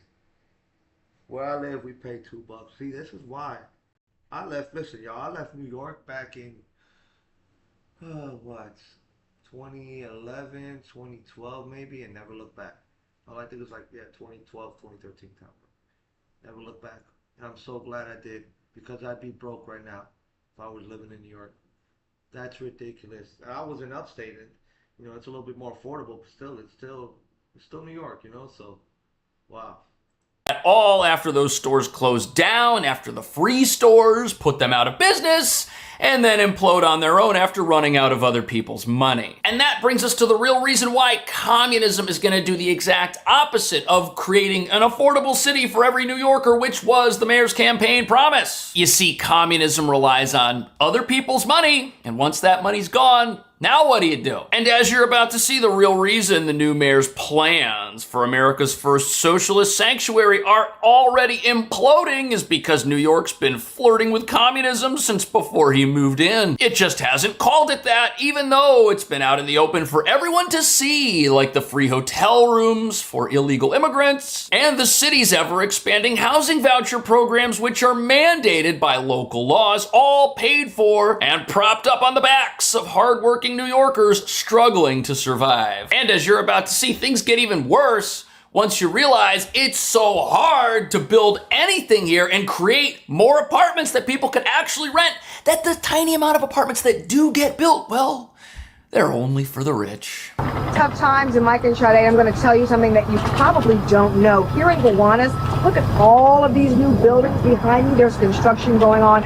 Where I live, we pay $2. See, this is why I left. Listen, y'all, I left New York back in 2011, 2012 maybe, and never looked back. All I think was like 2012, 2013 time. Never looked back, and I'm so glad I did, because I'd be broke right now if I was living in New York. That's ridiculous. And I was in upstate, and you know, it's a little bit more affordable, but still, it's still New York, you know. So, wow. At all after those stores closed down, after the free stores put them out of business, and then implode on their own after running out of other people's money. And that brings us to the real reason why communism is going to do the exact opposite of creating an affordable city for every New Yorker, which was the mayor's campaign promise. You see, communism relies on other people's money, and once that money's gone, now what do you do? And as you're about to see, the real reason the new mayor's plans for America's first socialist sanctuary are already imploding is because New York's been flirting with communism since before he moved in. It just hasn't called it that, even though it's been out in the open for everyone to see, like the free hotel rooms for illegal immigrants and the city's ever-expanding housing voucher programs, which are mandated by local laws, all paid for and propped up on the backs of hardworking New Yorkers struggling to survive. And as you're about to see, things get even worse once you realize it's so hard to build anything here and create more apartments that people can actually rent, that the tiny amount of apartments that do get built, well, they're only for the rich. Tough times, and Mike and Sade, I'm going to tell you something that you probably don't know. Here in Gowanus, look at all of these new buildings behind me. There's construction going on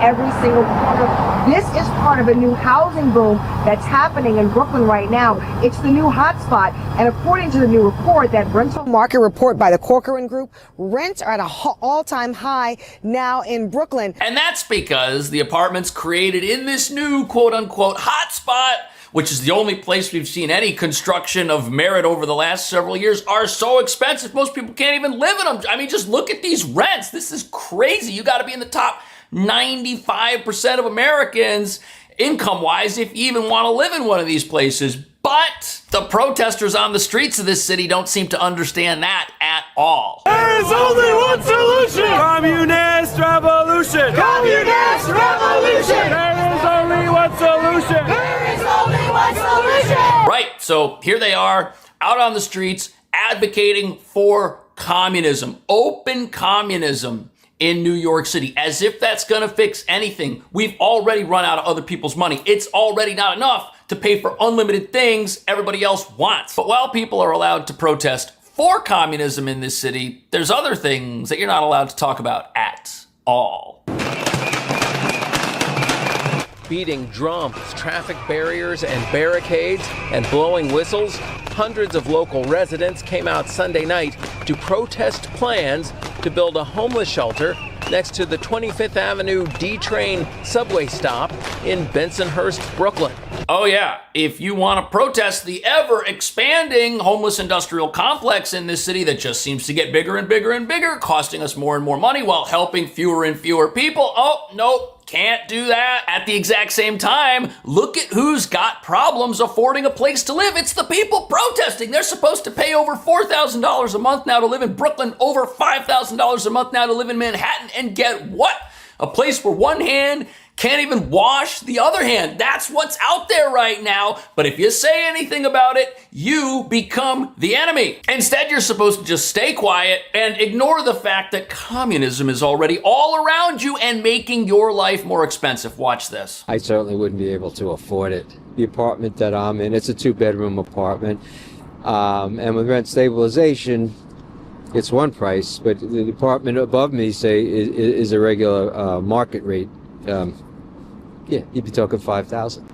every single corner. This is part of a new housing boom that's happening in Brooklyn right now. It's the new hotspot, and according to the new report, that rental market report by the Corcoran Group, rents are at an all-time high now in Brooklyn. And that's because the apartments created in this new quote-unquote hotspot, which is the only place we've seen any construction of merit over the last several years, are so expensive most people can't even live in them. I mean, just look at these rents. This is crazy. You got to be in the top 95% of Americans income-wise if you even want to live in one of these places. But the protesters on the streets of this city don't seem to understand that at all. There is only one solution! Communist revolution! Communist revolution! There is only one solution! There is only one solution! Right, so here they are out on the streets advocating for communism, open communism. in New York City, as if that's going to fix anything. We've already run out of other people's money. It's already not enough to pay for unlimited things everybody else wants. But while people are allowed to protest for communism in this city, there's other things that you're not allowed to talk about at all. Beating drums, traffic barriers and barricades, and blowing whistles, hundreds of local residents came out Sunday night to protest plans to build a homeless shelter next to the 25th Avenue D-Train subway stop in Bensonhurst, Brooklyn. Oh yeah, if you want to protest the ever-expanding homeless industrial complex in this city that just seems to get bigger and bigger and bigger, costing us more and more money while helping fewer and fewer people, oh, no, can't do that. At the exact same time, look at who's got problems affording a place to live. It's the people protesting. They're supposed to pay over $4,000 a month now to live in Brooklyn, over $5,000 a month now to live in Manhattan, and get what? A place where one hand can't even wash the other hand. That's what's out there right now. But if you say anything about it, you become the enemy. Instead, you're supposed to just stay quiet and ignore the fact that communism is already all around you and making your life more expensive. Watch this. I certainly wouldn't be able to afford it. The apartment that I'm in, it's a 2-bedroom apartment. And with rent stabilization, it's one price, but the apartment above me, say, is a regular market rate. Yeah, you'd be talking $5,000.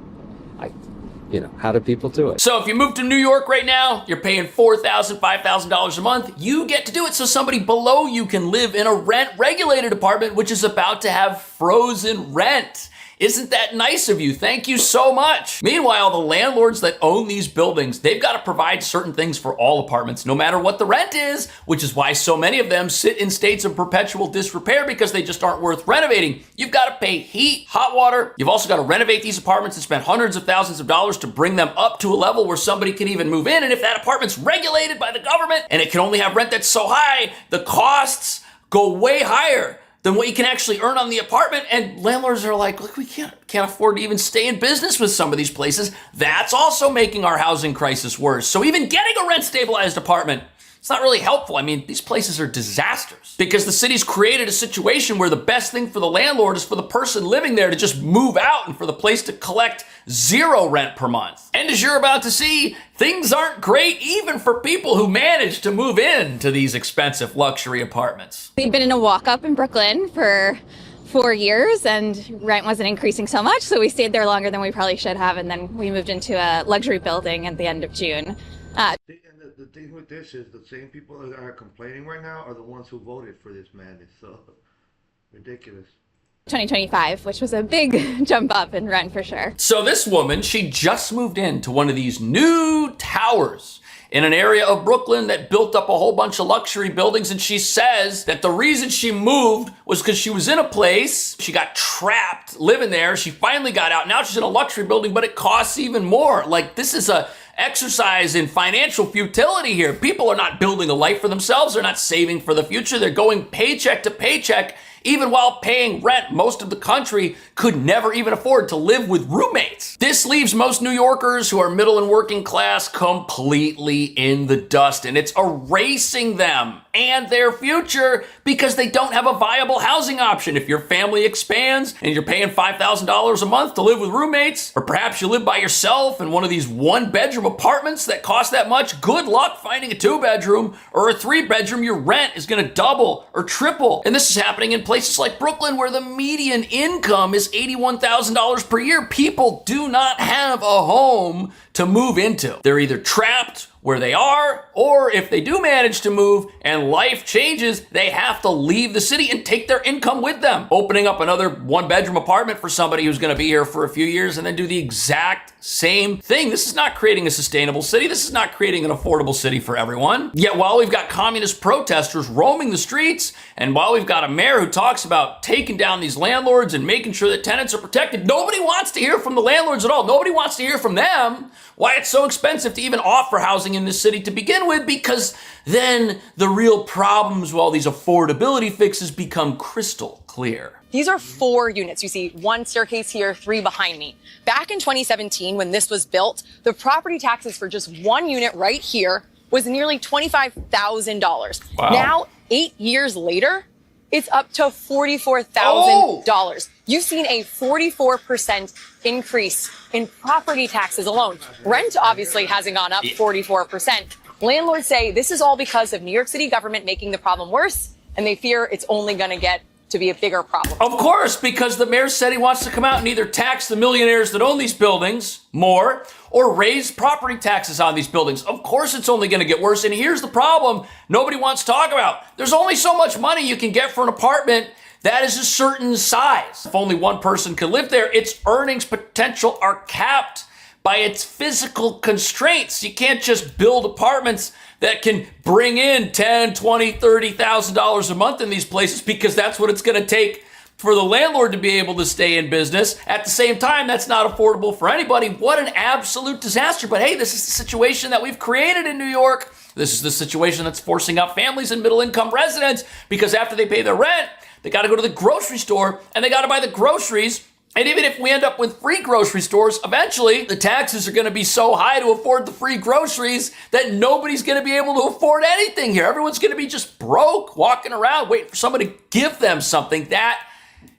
How do people do it? So if you move to New York right now, you're paying $4,000, $5,000 a month. You get to do it so somebody below you can live in a rent-regulated apartment, which is about to have frozen rent. Isn't that nice of you? Thank you so much. Meanwhile, the landlords that own these buildings, they've got to provide certain things for all apartments, no matter what the rent is, which is why so many of them sit in states of perpetual disrepair because they just aren't worth renovating. You've got to pay heat, hot water. You've also got to renovate these apartments and spend hundreds of thousands of dollars to bring them up to a level where somebody can even move in. And if that apartment's regulated by the government and it can only have rent that's so high, the costs go way higher than what you can actually earn on the apartment. And landlords are like, look, we can't afford to even stay in business with some of these places. That's also making our housing crisis worse. So even getting a rent stabilized apartment, it's not really helpful. I mean, these places are disasters because the city's created a situation where the best thing for the landlord is for the person living there to just move out and for the place to collect zero rent per month. And as you're about to see, things aren't great even for people who manage to move in to these expensive luxury apartments. We've been in a walk-up in Brooklyn for 4 years and rent wasn't increasing so much, so we stayed there longer than we probably should have, and then we moved into a luxury building at the end of June. The thing with this is the same people that are complaining right now are the ones who voted for this madness. So ridiculous. 2025, which was a big jump up in rent for sure. So this woman, she just moved into one of these new towers in an area of Brooklyn that built up a whole bunch of luxury buildings. And she says that the reason she moved was because she was in a place, she got trapped living there. She finally got out. Now she's in a luxury building, but it costs even more. Like, this is a exercise in financial futility here. People are not building a life for themselves. They're not saving for the future. They're going paycheck to paycheck. Even while paying rent, most of the country could never even afford to live with roommates. This leaves most New Yorkers who are middle and working class completely in the dust, and it's erasing them and their future because they don't have a viable housing option. If your family expands and you're paying $5,000 a month to live with roommates, or perhaps you live by yourself in one of these 1-bedroom apartments that cost that much, good luck finding a 2-bedroom or a 3-bedroom. Your rent is gonna double or triple. And this is happening in places like Brooklyn where the median income is $81,000 per year. People do not have a home to move into. They're either trapped where they are, or if they do manage to move and life changes, they have to leave the city and take their income with them. Opening up another 1-bedroom apartment for somebody who's gonna be here for a few years and then do the exact same thing. This is not creating a sustainable city. This is not creating an affordable city for everyone. Yet while we've got communist protesters roaming the streets, and while we've got a mayor who talks about taking down these landlords and making sure that tenants are protected, nobody wants to hear from the landlords at all. Nobody wants to hear from them why it's so expensive to even offer housing in this city to begin with, because then the real problems with all these affordability fixes become crystal clear. These are 4 units. You see 1 staircase here, 3 behind me. Back in 2017, when this was built, the property taxes for just 1 unit right here was nearly $25,000. Wow. Now, 8 years later, it's up to $44,000. You've seen a 44% increase in property taxes alone. Rent obviously hasn't gone up 44%. Landlords say this is all because of New York City government making the problem worse, and they fear it's only going to get to be a bigger problem. Of course, because the mayor said he wants to come out and either tax the millionaires that own these buildings more or raise property taxes on these buildings. Of course, it's only going to get worse. And here's the problem nobody wants to talk about. There's only so much money you can get for an apartment that is a certain size. If only one person can live there, its earnings potential are capped by its physical constraints. You can't just build apartments that can bring in $10,000, $20,000, $30,000 a month in these places, because that's what it's going to take for the landlord to be able to stay in business. At the same time, that's not affordable for anybody. What an absolute disaster. But hey, this is the situation that we've created in New York. This is the situation that's forcing out families and middle-income residents, because after they pay their rent, they got to go to the grocery store and they got to buy the groceries. And even if we end up with free grocery stores, eventually the taxes are going to be so high to afford the free groceries that nobody's going to be able to afford anything here. Everyone's going to be just broke, walking around, waiting for somebody to give them something. That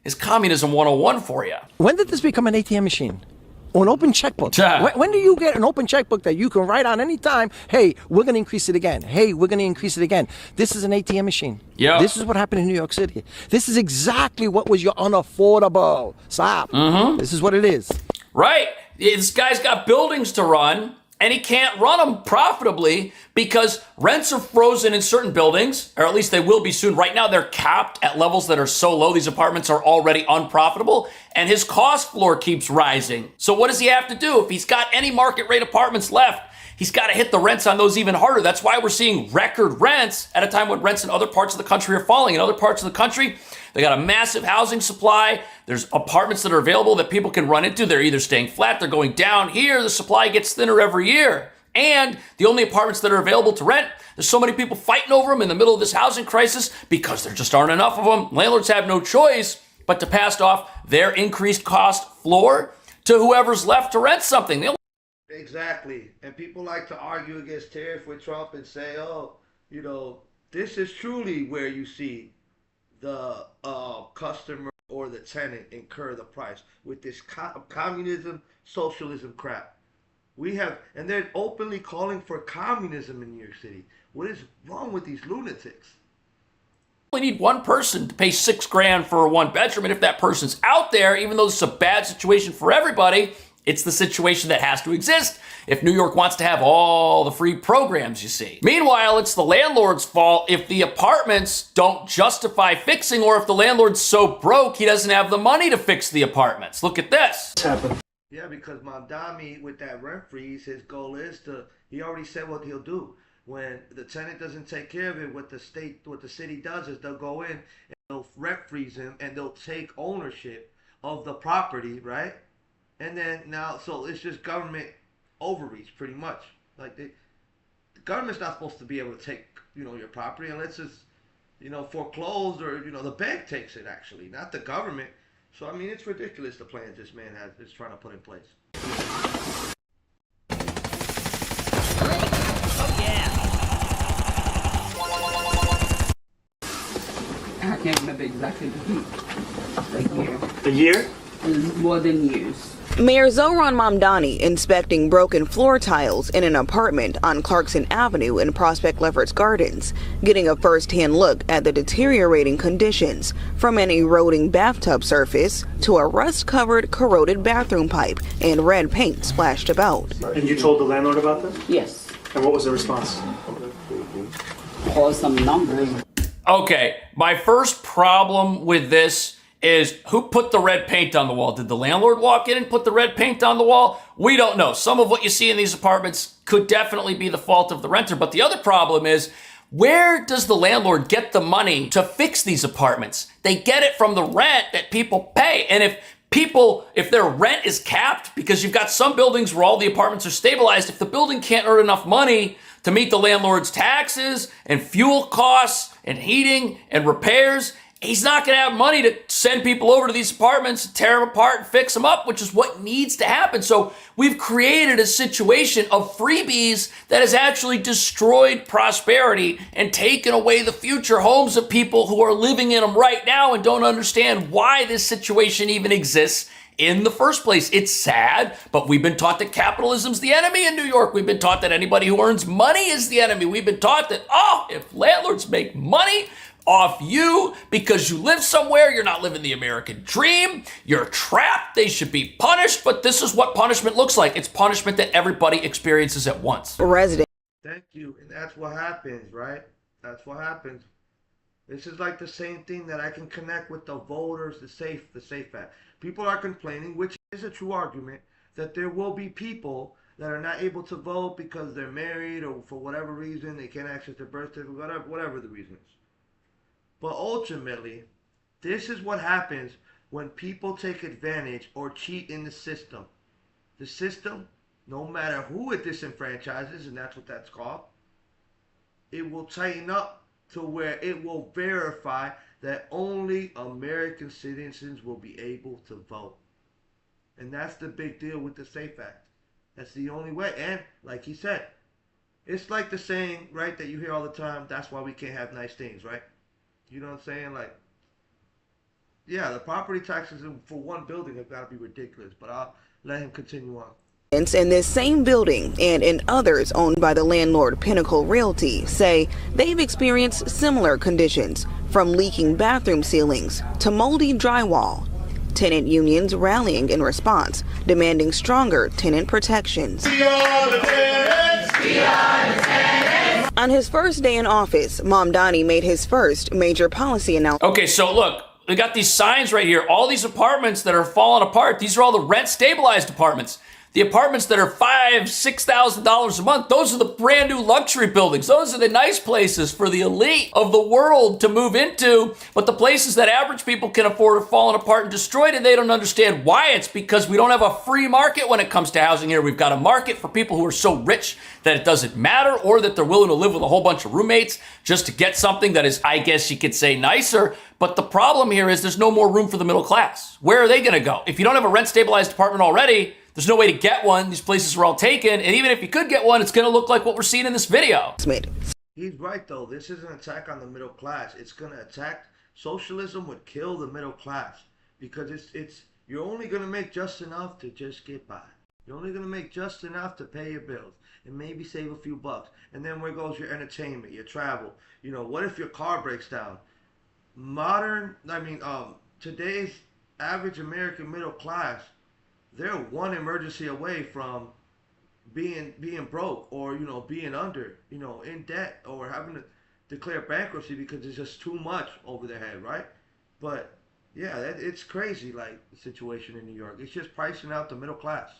is communism 101 for you. When did this become an ATM machine? Or an open checkbook? When do you get an open checkbook that you can write on any time, hey, we're going to increase it again. Hey, we're going to increase it again. This is an ATM machine. Yeah. This is what happened in New York City. This is exactly what was your unaffordable. Stop. This is what it is. Right. This guy's got buildings to run, and he can't run them profitably because rents are frozen in certain buildings, or at least they will be soon. Right now, they're capped at levels that are so low, these apartments are already unprofitable, and his cost floor keeps rising. So what does he have to do? If he's got any market rate apartments left, he's got to hit the rents on those even harder. That's why we're seeing record rents at a time when rents in other parts of the country are falling. In other parts of the country, they got a massive housing supply. There's apartments that are available that people can run into. They're either staying flat, they're going down. Here, the supply gets thinner every year. And the only apartments that are available to rent, there's so many people fighting over them in the middle of this housing crisis because there just aren't enough of them. Landlords have no choice but to pass off their increased cost floor to whoever's left to rent something. Exactly. And people like to argue against tariff with Trump and say, oh, you know, this is truly where you see the customer or the tenant incur the price with this communism, socialism crap. We have, and they're openly calling for communism in New York City. What is wrong with these lunatics? We need one person to pay $6,000 for a one bedroom, and if that person's out there, even though this is a bad situation for everybody, it's the situation that has to exist if New York wants to have all the free programs, you see. Meanwhile, it's the landlord's fault if the apartments don't justify fixing, or if the landlord's so broke he doesn't have the money to fix the apartments. Look at this. Yeah, because Mamdani, with that rent freeze, his goal is to, he already said what he'll do. When the tenant doesn't take care of it, what the city does is they'll go in and they'll rent freeze him and they'll take ownership of the property, right? And then now, so it's just government overreach, pretty much. Like the government's not supposed to be able to take, you know, your property unless it's, you know, foreclosed, or, you know, the bank takes it, actually, not the government. So I mean, it's ridiculous, the plans this man is trying to put in place. I can't remember exactly the year. The year? More than years. Mayor Zohran Mamdani inspecting broken floor tiles in an apartment on Clarkson Avenue in Prospect Lefferts Gardens, getting a first-hand look at the deteriorating conditions, from an eroding bathtub surface to a rust-covered, corroded bathroom pipe and red paint splashed about. And you told the landlord about this? Yes. And what was the response? Call some numbers. Okay, my first problem with this is who put the red paint on the wall? Did the landlord walk in and put the red paint on the wall? We don't know. Some of what you see in these apartments could definitely be the fault of the renter. But the other problem is, where does the landlord get the money to fix these apartments? They get it from the rent that people pay. And if their rent is capped, because you've got some buildings where all the apartments are stabilized, if the building can't earn enough money to meet the landlord's taxes and fuel costs and heating and repairs, he's not going to have money to send people over to these apartments, tear them apart, and fix them up, which is what needs to happen. So we've created a situation of freebies that has actually destroyed prosperity and taken away the future homes of people who are living in them right now and don't understand why this situation even exists in the first place. It's sad, but we've been taught that capitalism's the enemy in New York. We've been taught that anybody who earns money is the enemy. We've been taught that, if landlords make money off you because you live somewhere, you're not living the American dream, you're trapped, they should be punished. But this is what punishment looks like. It's punishment that everybody experiences at once. Resident. Thank you. And that's what happens, right? That's what happens. This is like the same thing that I can connect with the voters, the Safe Act. People are complaining, which is a true argument, that there will be people that are not able to vote because they're married or for whatever reason, they can't access their birth certificate, whatever the reason is. But ultimately, this is what happens when people take advantage or cheat in the system. The system, no matter who it disenfranchises, and that's what that's called, it will tighten up to where it will verify that only American citizens will be able to vote. And that's the big deal with the SAFE Act. That's the only way. And like he said, it's like the saying, right, that you hear all the time, that's why we can't have nice things, right? You know what I'm saying? Like, yeah, the property taxes for one building have got to be ridiculous, but I'll let him continue on. In this same building and in others owned by the landlord Pinnacle Realty say they've experienced similar conditions, from leaking bathroom ceilings to moldy drywall. Tenant unions rallying in response, demanding stronger tenant protections. On his first day in office, Mamdani made his first major policy announcement. Okay, so look, we got these signs right here. All these apartments that are falling apart, these are all the rent stabilized apartments. The apartments that are $5,000, $6,000 a month, those are the brand new luxury buildings. Those are the nice places for the elite of the world to move into. But the places that average people can afford are falling apart and destroyed, and they don't understand why. It's because we don't have a free market when it comes to housing here. We've got a market for people who are so rich that it doesn't matter, or that they're willing to live with a whole bunch of roommates just to get something that is, I guess you could say, nicer. But the problem here is there's no more room for the middle class. Where are they going to go? If you don't have a rent stabilized apartment already, there's no way to get one. These places are all taken. And even if you could get one, it's going to look like what we're seeing in this video. He's right, though. This is an attack on the middle class. It's going to attack. Socialism would kill the middle class because it's you're only going to make just enough to just get by. You're only going to make just enough to pay your bills and maybe save a few bucks. And then where goes your entertainment, your travel? You know, what if your car breaks down? Today's average American middle class, they're one emergency away from being broke, or being under, in debt, or having to declare bankruptcy because it's just too much over their head, right? But yeah, it's crazy, like the situation in New York. It's just pricing out the middle class.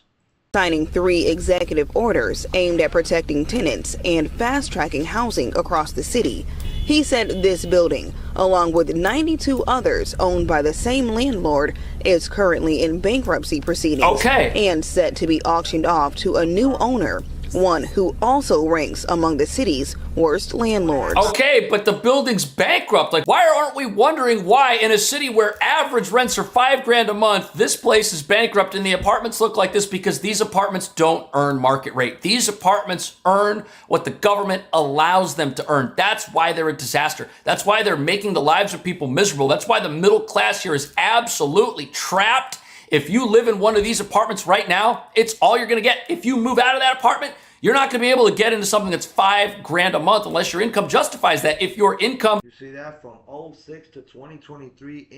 Signing 3 executive orders aimed at protecting tenants and fast-tracking housing across the city. He said this building, along with 92 others owned by the same landlord, is currently in bankruptcy proceedings and set to be auctioned off to a new owner, one who also ranks among the city's worst landlords. Okay, but the building's bankrupt. Like, why aren't we wondering why in a city where average rents are $5,000 a month, this place is bankrupt and the apartments look like this? Because these apartments don't earn market rate. These apartments earn what the government allows them to earn. That's why they're a disaster. That's why they're making the lives of people miserable. That's why the middle class here is absolutely trapped. If you live in one of these apartments right now, it's all you're going to get. If you move out of that apartment, you're not going to be able to get into something that's $5,000 a month unless your income justifies that. If your income... You see that from 06 to 2023,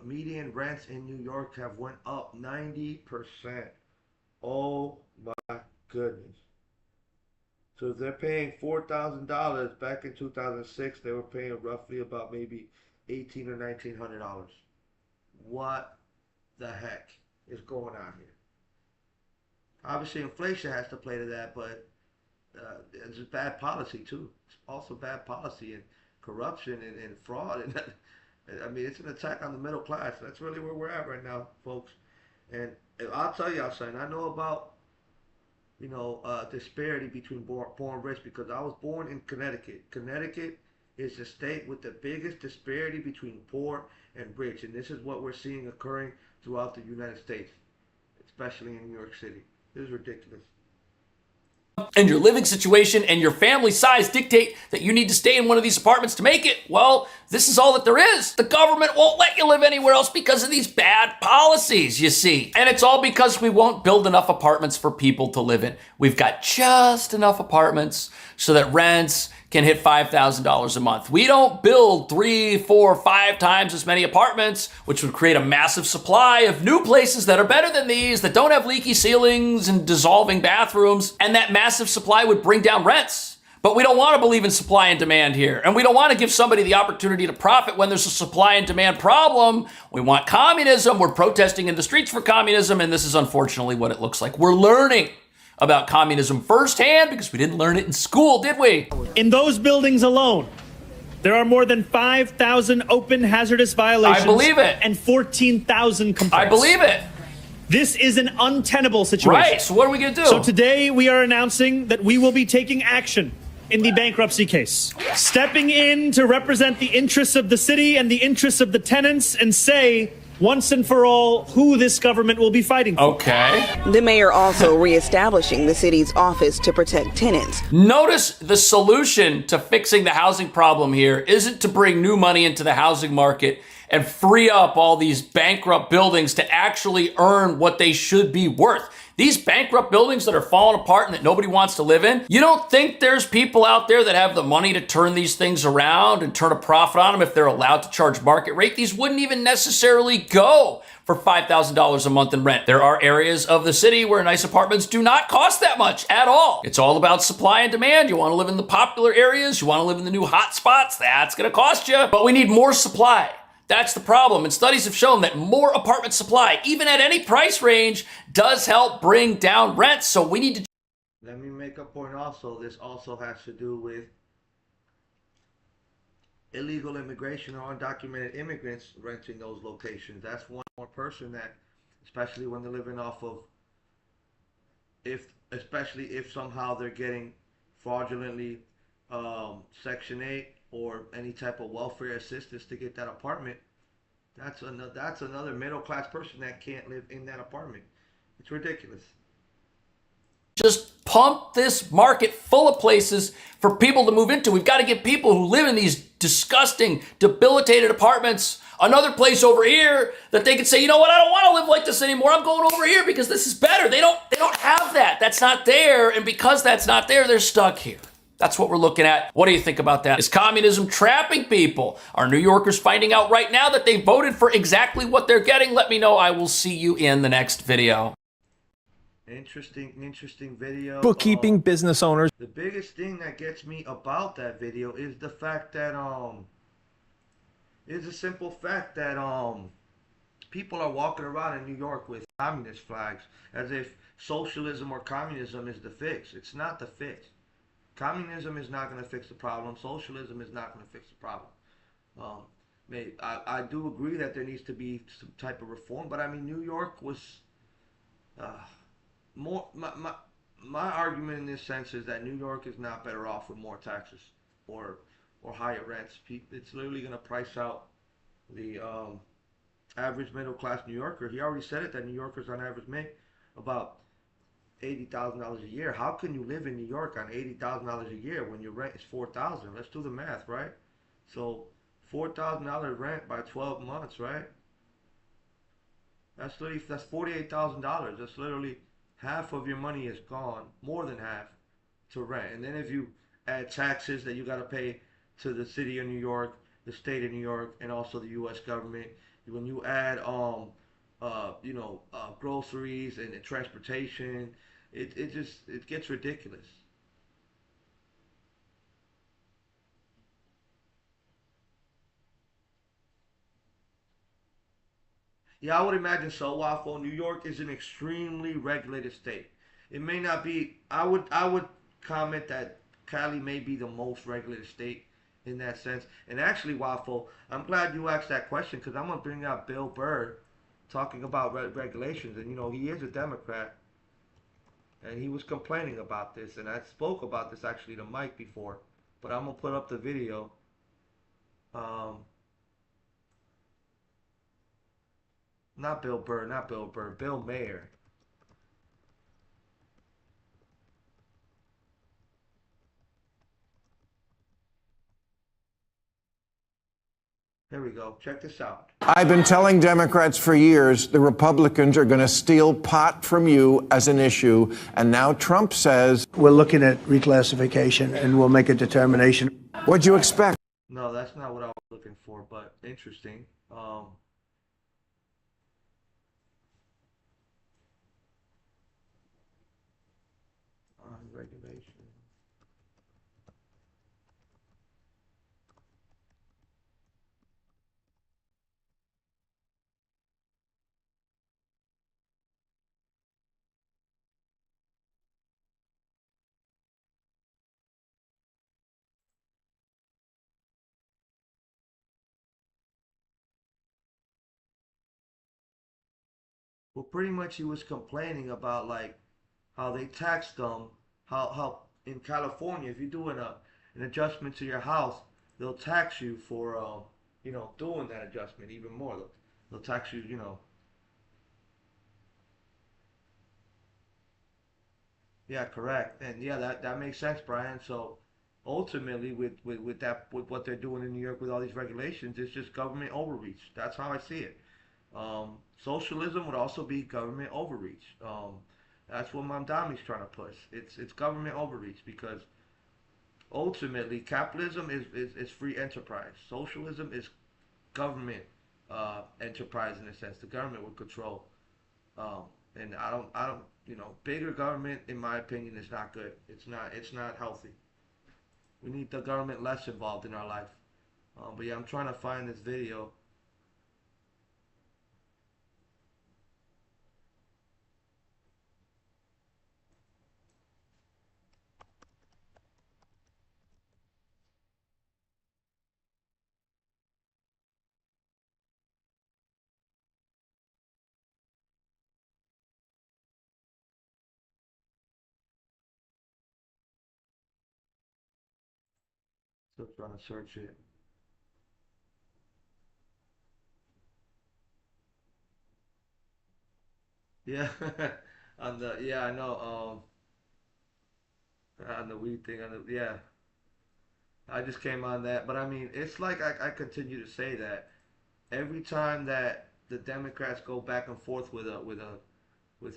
median rents in New York have went up 90%. Oh my goodness. So if they're paying $4,000 back in 2006, they were paying roughly about maybe $1,800 or $1,900. What the heck is going on here? Obviously, inflation has to play to that, but it's just bad policy too. It's also bad policy and corruption and fraud. And it's an attack on the middle class. That's really where we're at right now, folks. And I'll tell y'all something. I know about disparity between born rich because I was born in Connecticut. Connecticut is the state with the biggest disparity between poor and rich, and this is what we're seeing occurring throughout the United States, especially in New York City. This is ridiculous. And your living situation and your family size dictate that you need to stay in one of these apartments to make it, well, this is all that there is. The government won't let you live anywhere else because of these bad policies, you see. And it's all because we won't build enough apartments for people to live in. We've got just enough apartments so that rents can hit $5,000 a month. We don't build 3, 4, 5 times as many apartments, which would create a massive supply of new places that are better than these, that don't have leaky ceilings and dissolving bathrooms, and that massive supply would bring down rents. But we don't want to believe in supply and demand here, and we don't want to give somebody the opportunity to profit when there's a supply and demand problem. We want communism. We're protesting in the streets for communism, and this is unfortunately what it looks like. We're learning about communism firsthand because we didn't learn it in school, did we? In those buildings alone, there are more than 5,000 open hazardous violations. I believe it. And 14,000 complaints. I believe it. This is an untenable situation. Right, so what are we going to do? So today we are announcing that we will be taking action in the bankruptcy case. Stepping in to represent the interests of the city and the interests of the tenants and say, once and for all, who this government will be fighting for. Okay. The mayor also reestablishing the city's office to protect tenants. Notice the solution to fixing the housing problem here isn't to bring new money into the housing market and free up all these bankrupt buildings to actually earn what they should be worth. These bankrupt buildings that are falling apart and that nobody wants to live in, you don't think there's people out there that have the money to turn these things around and turn a profit on them if they're allowed to charge market rate? These wouldn't even necessarily go for $5,000 a month in rent. There are areas of the city where nice apartments do not cost that much at all. It's all about supply and demand. You want to live in the popular areas, you want to live in the new hot spots, that's going to cost you. But we need more supply. That's the problem. And studies have shown that more apartment supply, even at any price range, does help bring down rents. So we need to... Let me make a point also. This also has to do with illegal immigration or undocumented immigrants renting those locations. That's one more person that, especially when they're living off of, especially if somehow they're getting fraudulently Section 8 or any type of welfare assistance to get that apartment, that's another middle class person that can't live in that apartment. It's ridiculous. Just pump this market full of places for people to move into. We've got to get people who live in these disgusting, debilitated apartments another place over here that they can say, you know what, I don't want to live like this anymore. I'm going over here because this is better. They don't have that. That's not there. And because that's not there, they're stuck here. That's what we're looking at. What do you think about that? Is communism trapping people? Are New Yorkers finding out right now that they voted for exactly what they're getting? Let me know. I will see you in the next video. Interesting video. Bookkeeping business owners. The biggest thing that gets me about that video is the fact that is a simple fact that people are walking around in New York with communist flags as if socialism or communism is the fix. It's not the fix. Communism is not going to fix the problem. Socialism is not going to fix the problem. I do agree that there needs to be some type of reform, but I mean, New York was more. My argument in this sense is that New York is not better off with more taxes or higher rents. It's literally going to price out the average middle class New Yorker. He already said it that New Yorkers on average make about $80,000 a year. How can you live in New York on $80,000 a year when your rent is $4,000? Let's do the math, right? So $4,000 rent by 12 months, right? That's $48,000. That's literally half of your money is gone, more than half, to rent. And then if you add taxes that you got to pay to the city of New York, the state of New York, and also the U.S. government, when you add groceries and transportation, it gets ridiculous. Yeah, I would imagine so. Waffle, New York is an extremely regulated state. It may not be. I would comment that Cali may be the most regulated state in that sense. And actually, Waffle, I'm glad you asked that question because I'm gonna bring up Bill Burr talking about regulations, and he is a Democrat, and he was complaining about this, and I spoke about this actually to Mike before, but I'm gonna put up the video Not Bill Burr, not Bill Burr, Bill Mayer. Here we go. Check this out. I've been telling Democrats for years the Republicans are going to steal pot from you as an issue. And now Trump says, we're looking at reclassification and we'll make a determination. What'd you expect? No, that's not what I was looking for, but interesting. On regulation. Well, pretty much he was complaining about like how they taxed them, how in California if you're doing an adjustment to your house, they'll tax you for doing that adjustment even more. They'll tax you, Yeah, correct. And yeah, that makes sense, Brian. So ultimately with what they're doing in New York with all these regulations, it's just government overreach. That's how I see it. Socialism would also be government overreach. That's what Mamdani's trying to push. It's government overreach because ultimately capitalism is free enterprise. Socialism is government enterprise in a sense. The government would control. Um, and I don't, bigger government, in my opinion, is not good. It's not healthy. We need the government less involved in our life. But yeah, I'm trying to find this video. Still trying to search it. Yeah, I know. On the weed thing, yeah, I just came on that, but I mean, it's like I continue to say that every time that the Democrats go back and forth with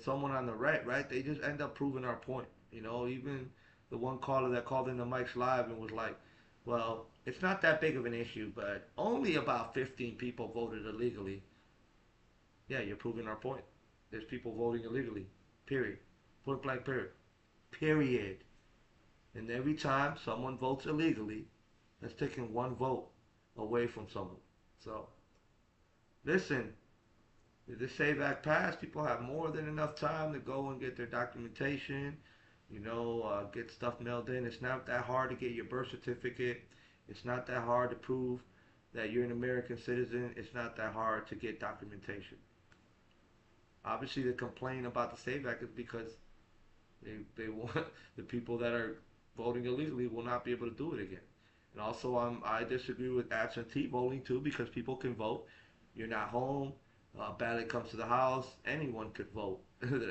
someone on the right, they just end up proving our point. Even the one caller that called into Mike's Live and was like, well, it's not that big of an issue, but only about 15 people voted illegally. Yeah, you're proving our point. There's people voting illegally. Period. Point blank period. Period. And every time someone votes illegally, that's taking one vote away from someone. So, listen, if the SAVE Act passed, people have more than enough time to go and get their documentation, get stuff mailed in. It's not that hard to get your birth certificate. It's not that hard to prove that you're an American citizen. It's not that hard to get documentation. Obviously, the complaint about the SAVE Act is because they want the people that are voting illegally will not be able to do it again. And also, I disagree with absentee voting too because people can vote. You're not home. Ballot comes to the house. Anyone could vote.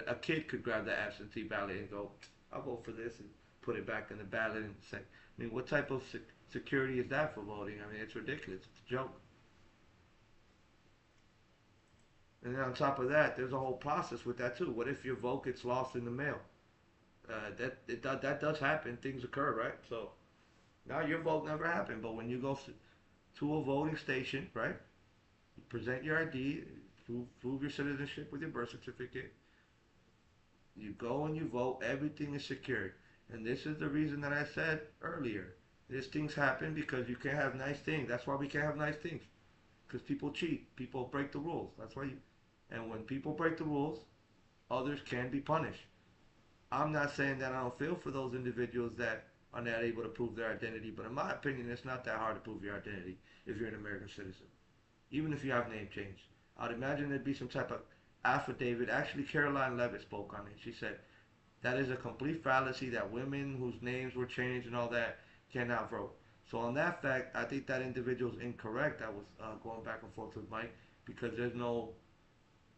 A kid could grab the absentee ballot and go, "I'll vote for this," and put it back in the ballot and say, I mean, what type of security is that for voting? I mean, it's ridiculous. It's a joke. And then on top of that, there's a whole process with that too. What if your vote gets lost in the mail? That does happen. Things occur, right? So now your vote never happened. But when you go to a voting station, right? You present your ID, prove your citizenship with your birth certificate. You go and you vote. Everything is secured. And this is the reason that I said earlier. These things happen because you can't have nice things. That's why we can't have nice things. Because people cheat. People break the rules. That's why and when people break the rules, others can be punished. I'm not saying that I don't feel for those individuals that are not able to prove their identity, but in my opinion, it's not that hard to prove your identity if you're an American citizen, even if you have name change. I'd imagine there'd be some type of affidavit. Actually, Caroline Levitt spoke on it. She said that is a complete fallacy that women whose names were changed and all that cannot vote. So on that fact, I think that individual's incorrect. I was going back and forth with Mike because there's no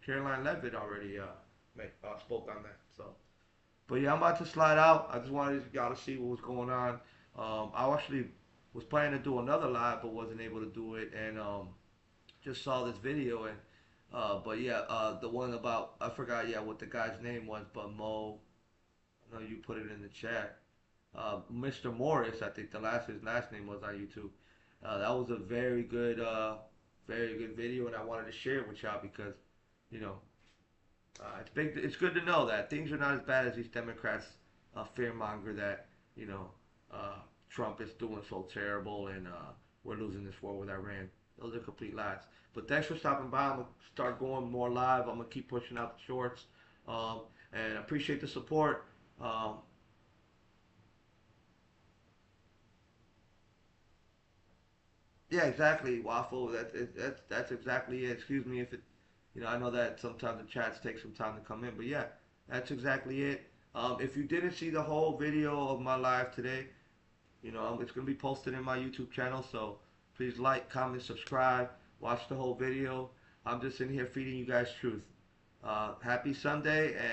Caroline Levitt already spoke on that. So, but yeah, I'm about to slide out. I just wanted y'all to see what was going on. I actually was planning to do another live, but wasn't able to do it, and just saw this video. And but yeah, the one about, I forgot, yeah, what the guy's name was, but Mo, I know you put it in the chat. Mr. Morris, I think his last name was on YouTube. That was a very good video, and I wanted to share it with y'all because, you know, it's big. It's good to know that things are not as bad as these Democrats fearmonger that, you know, Trump is doing so terrible and we're losing this war with Iran. Those are complete lies. But thanks for stopping by. I'm gonna start going more live. I'm gonna keep pushing out the shorts, and I appreciate the support. Yeah, exactly, Waffle. That's exactly it. Excuse me if it, you know, I know that sometimes the chats take some time to come in, but yeah, that's exactly it. If you didn't see the whole video of my live today, you know, it's gonna be posted in my YouTube channel. So please like, comment, subscribe, watch the whole video. I'm just in here feeding you guys truth. Happy Sunday, and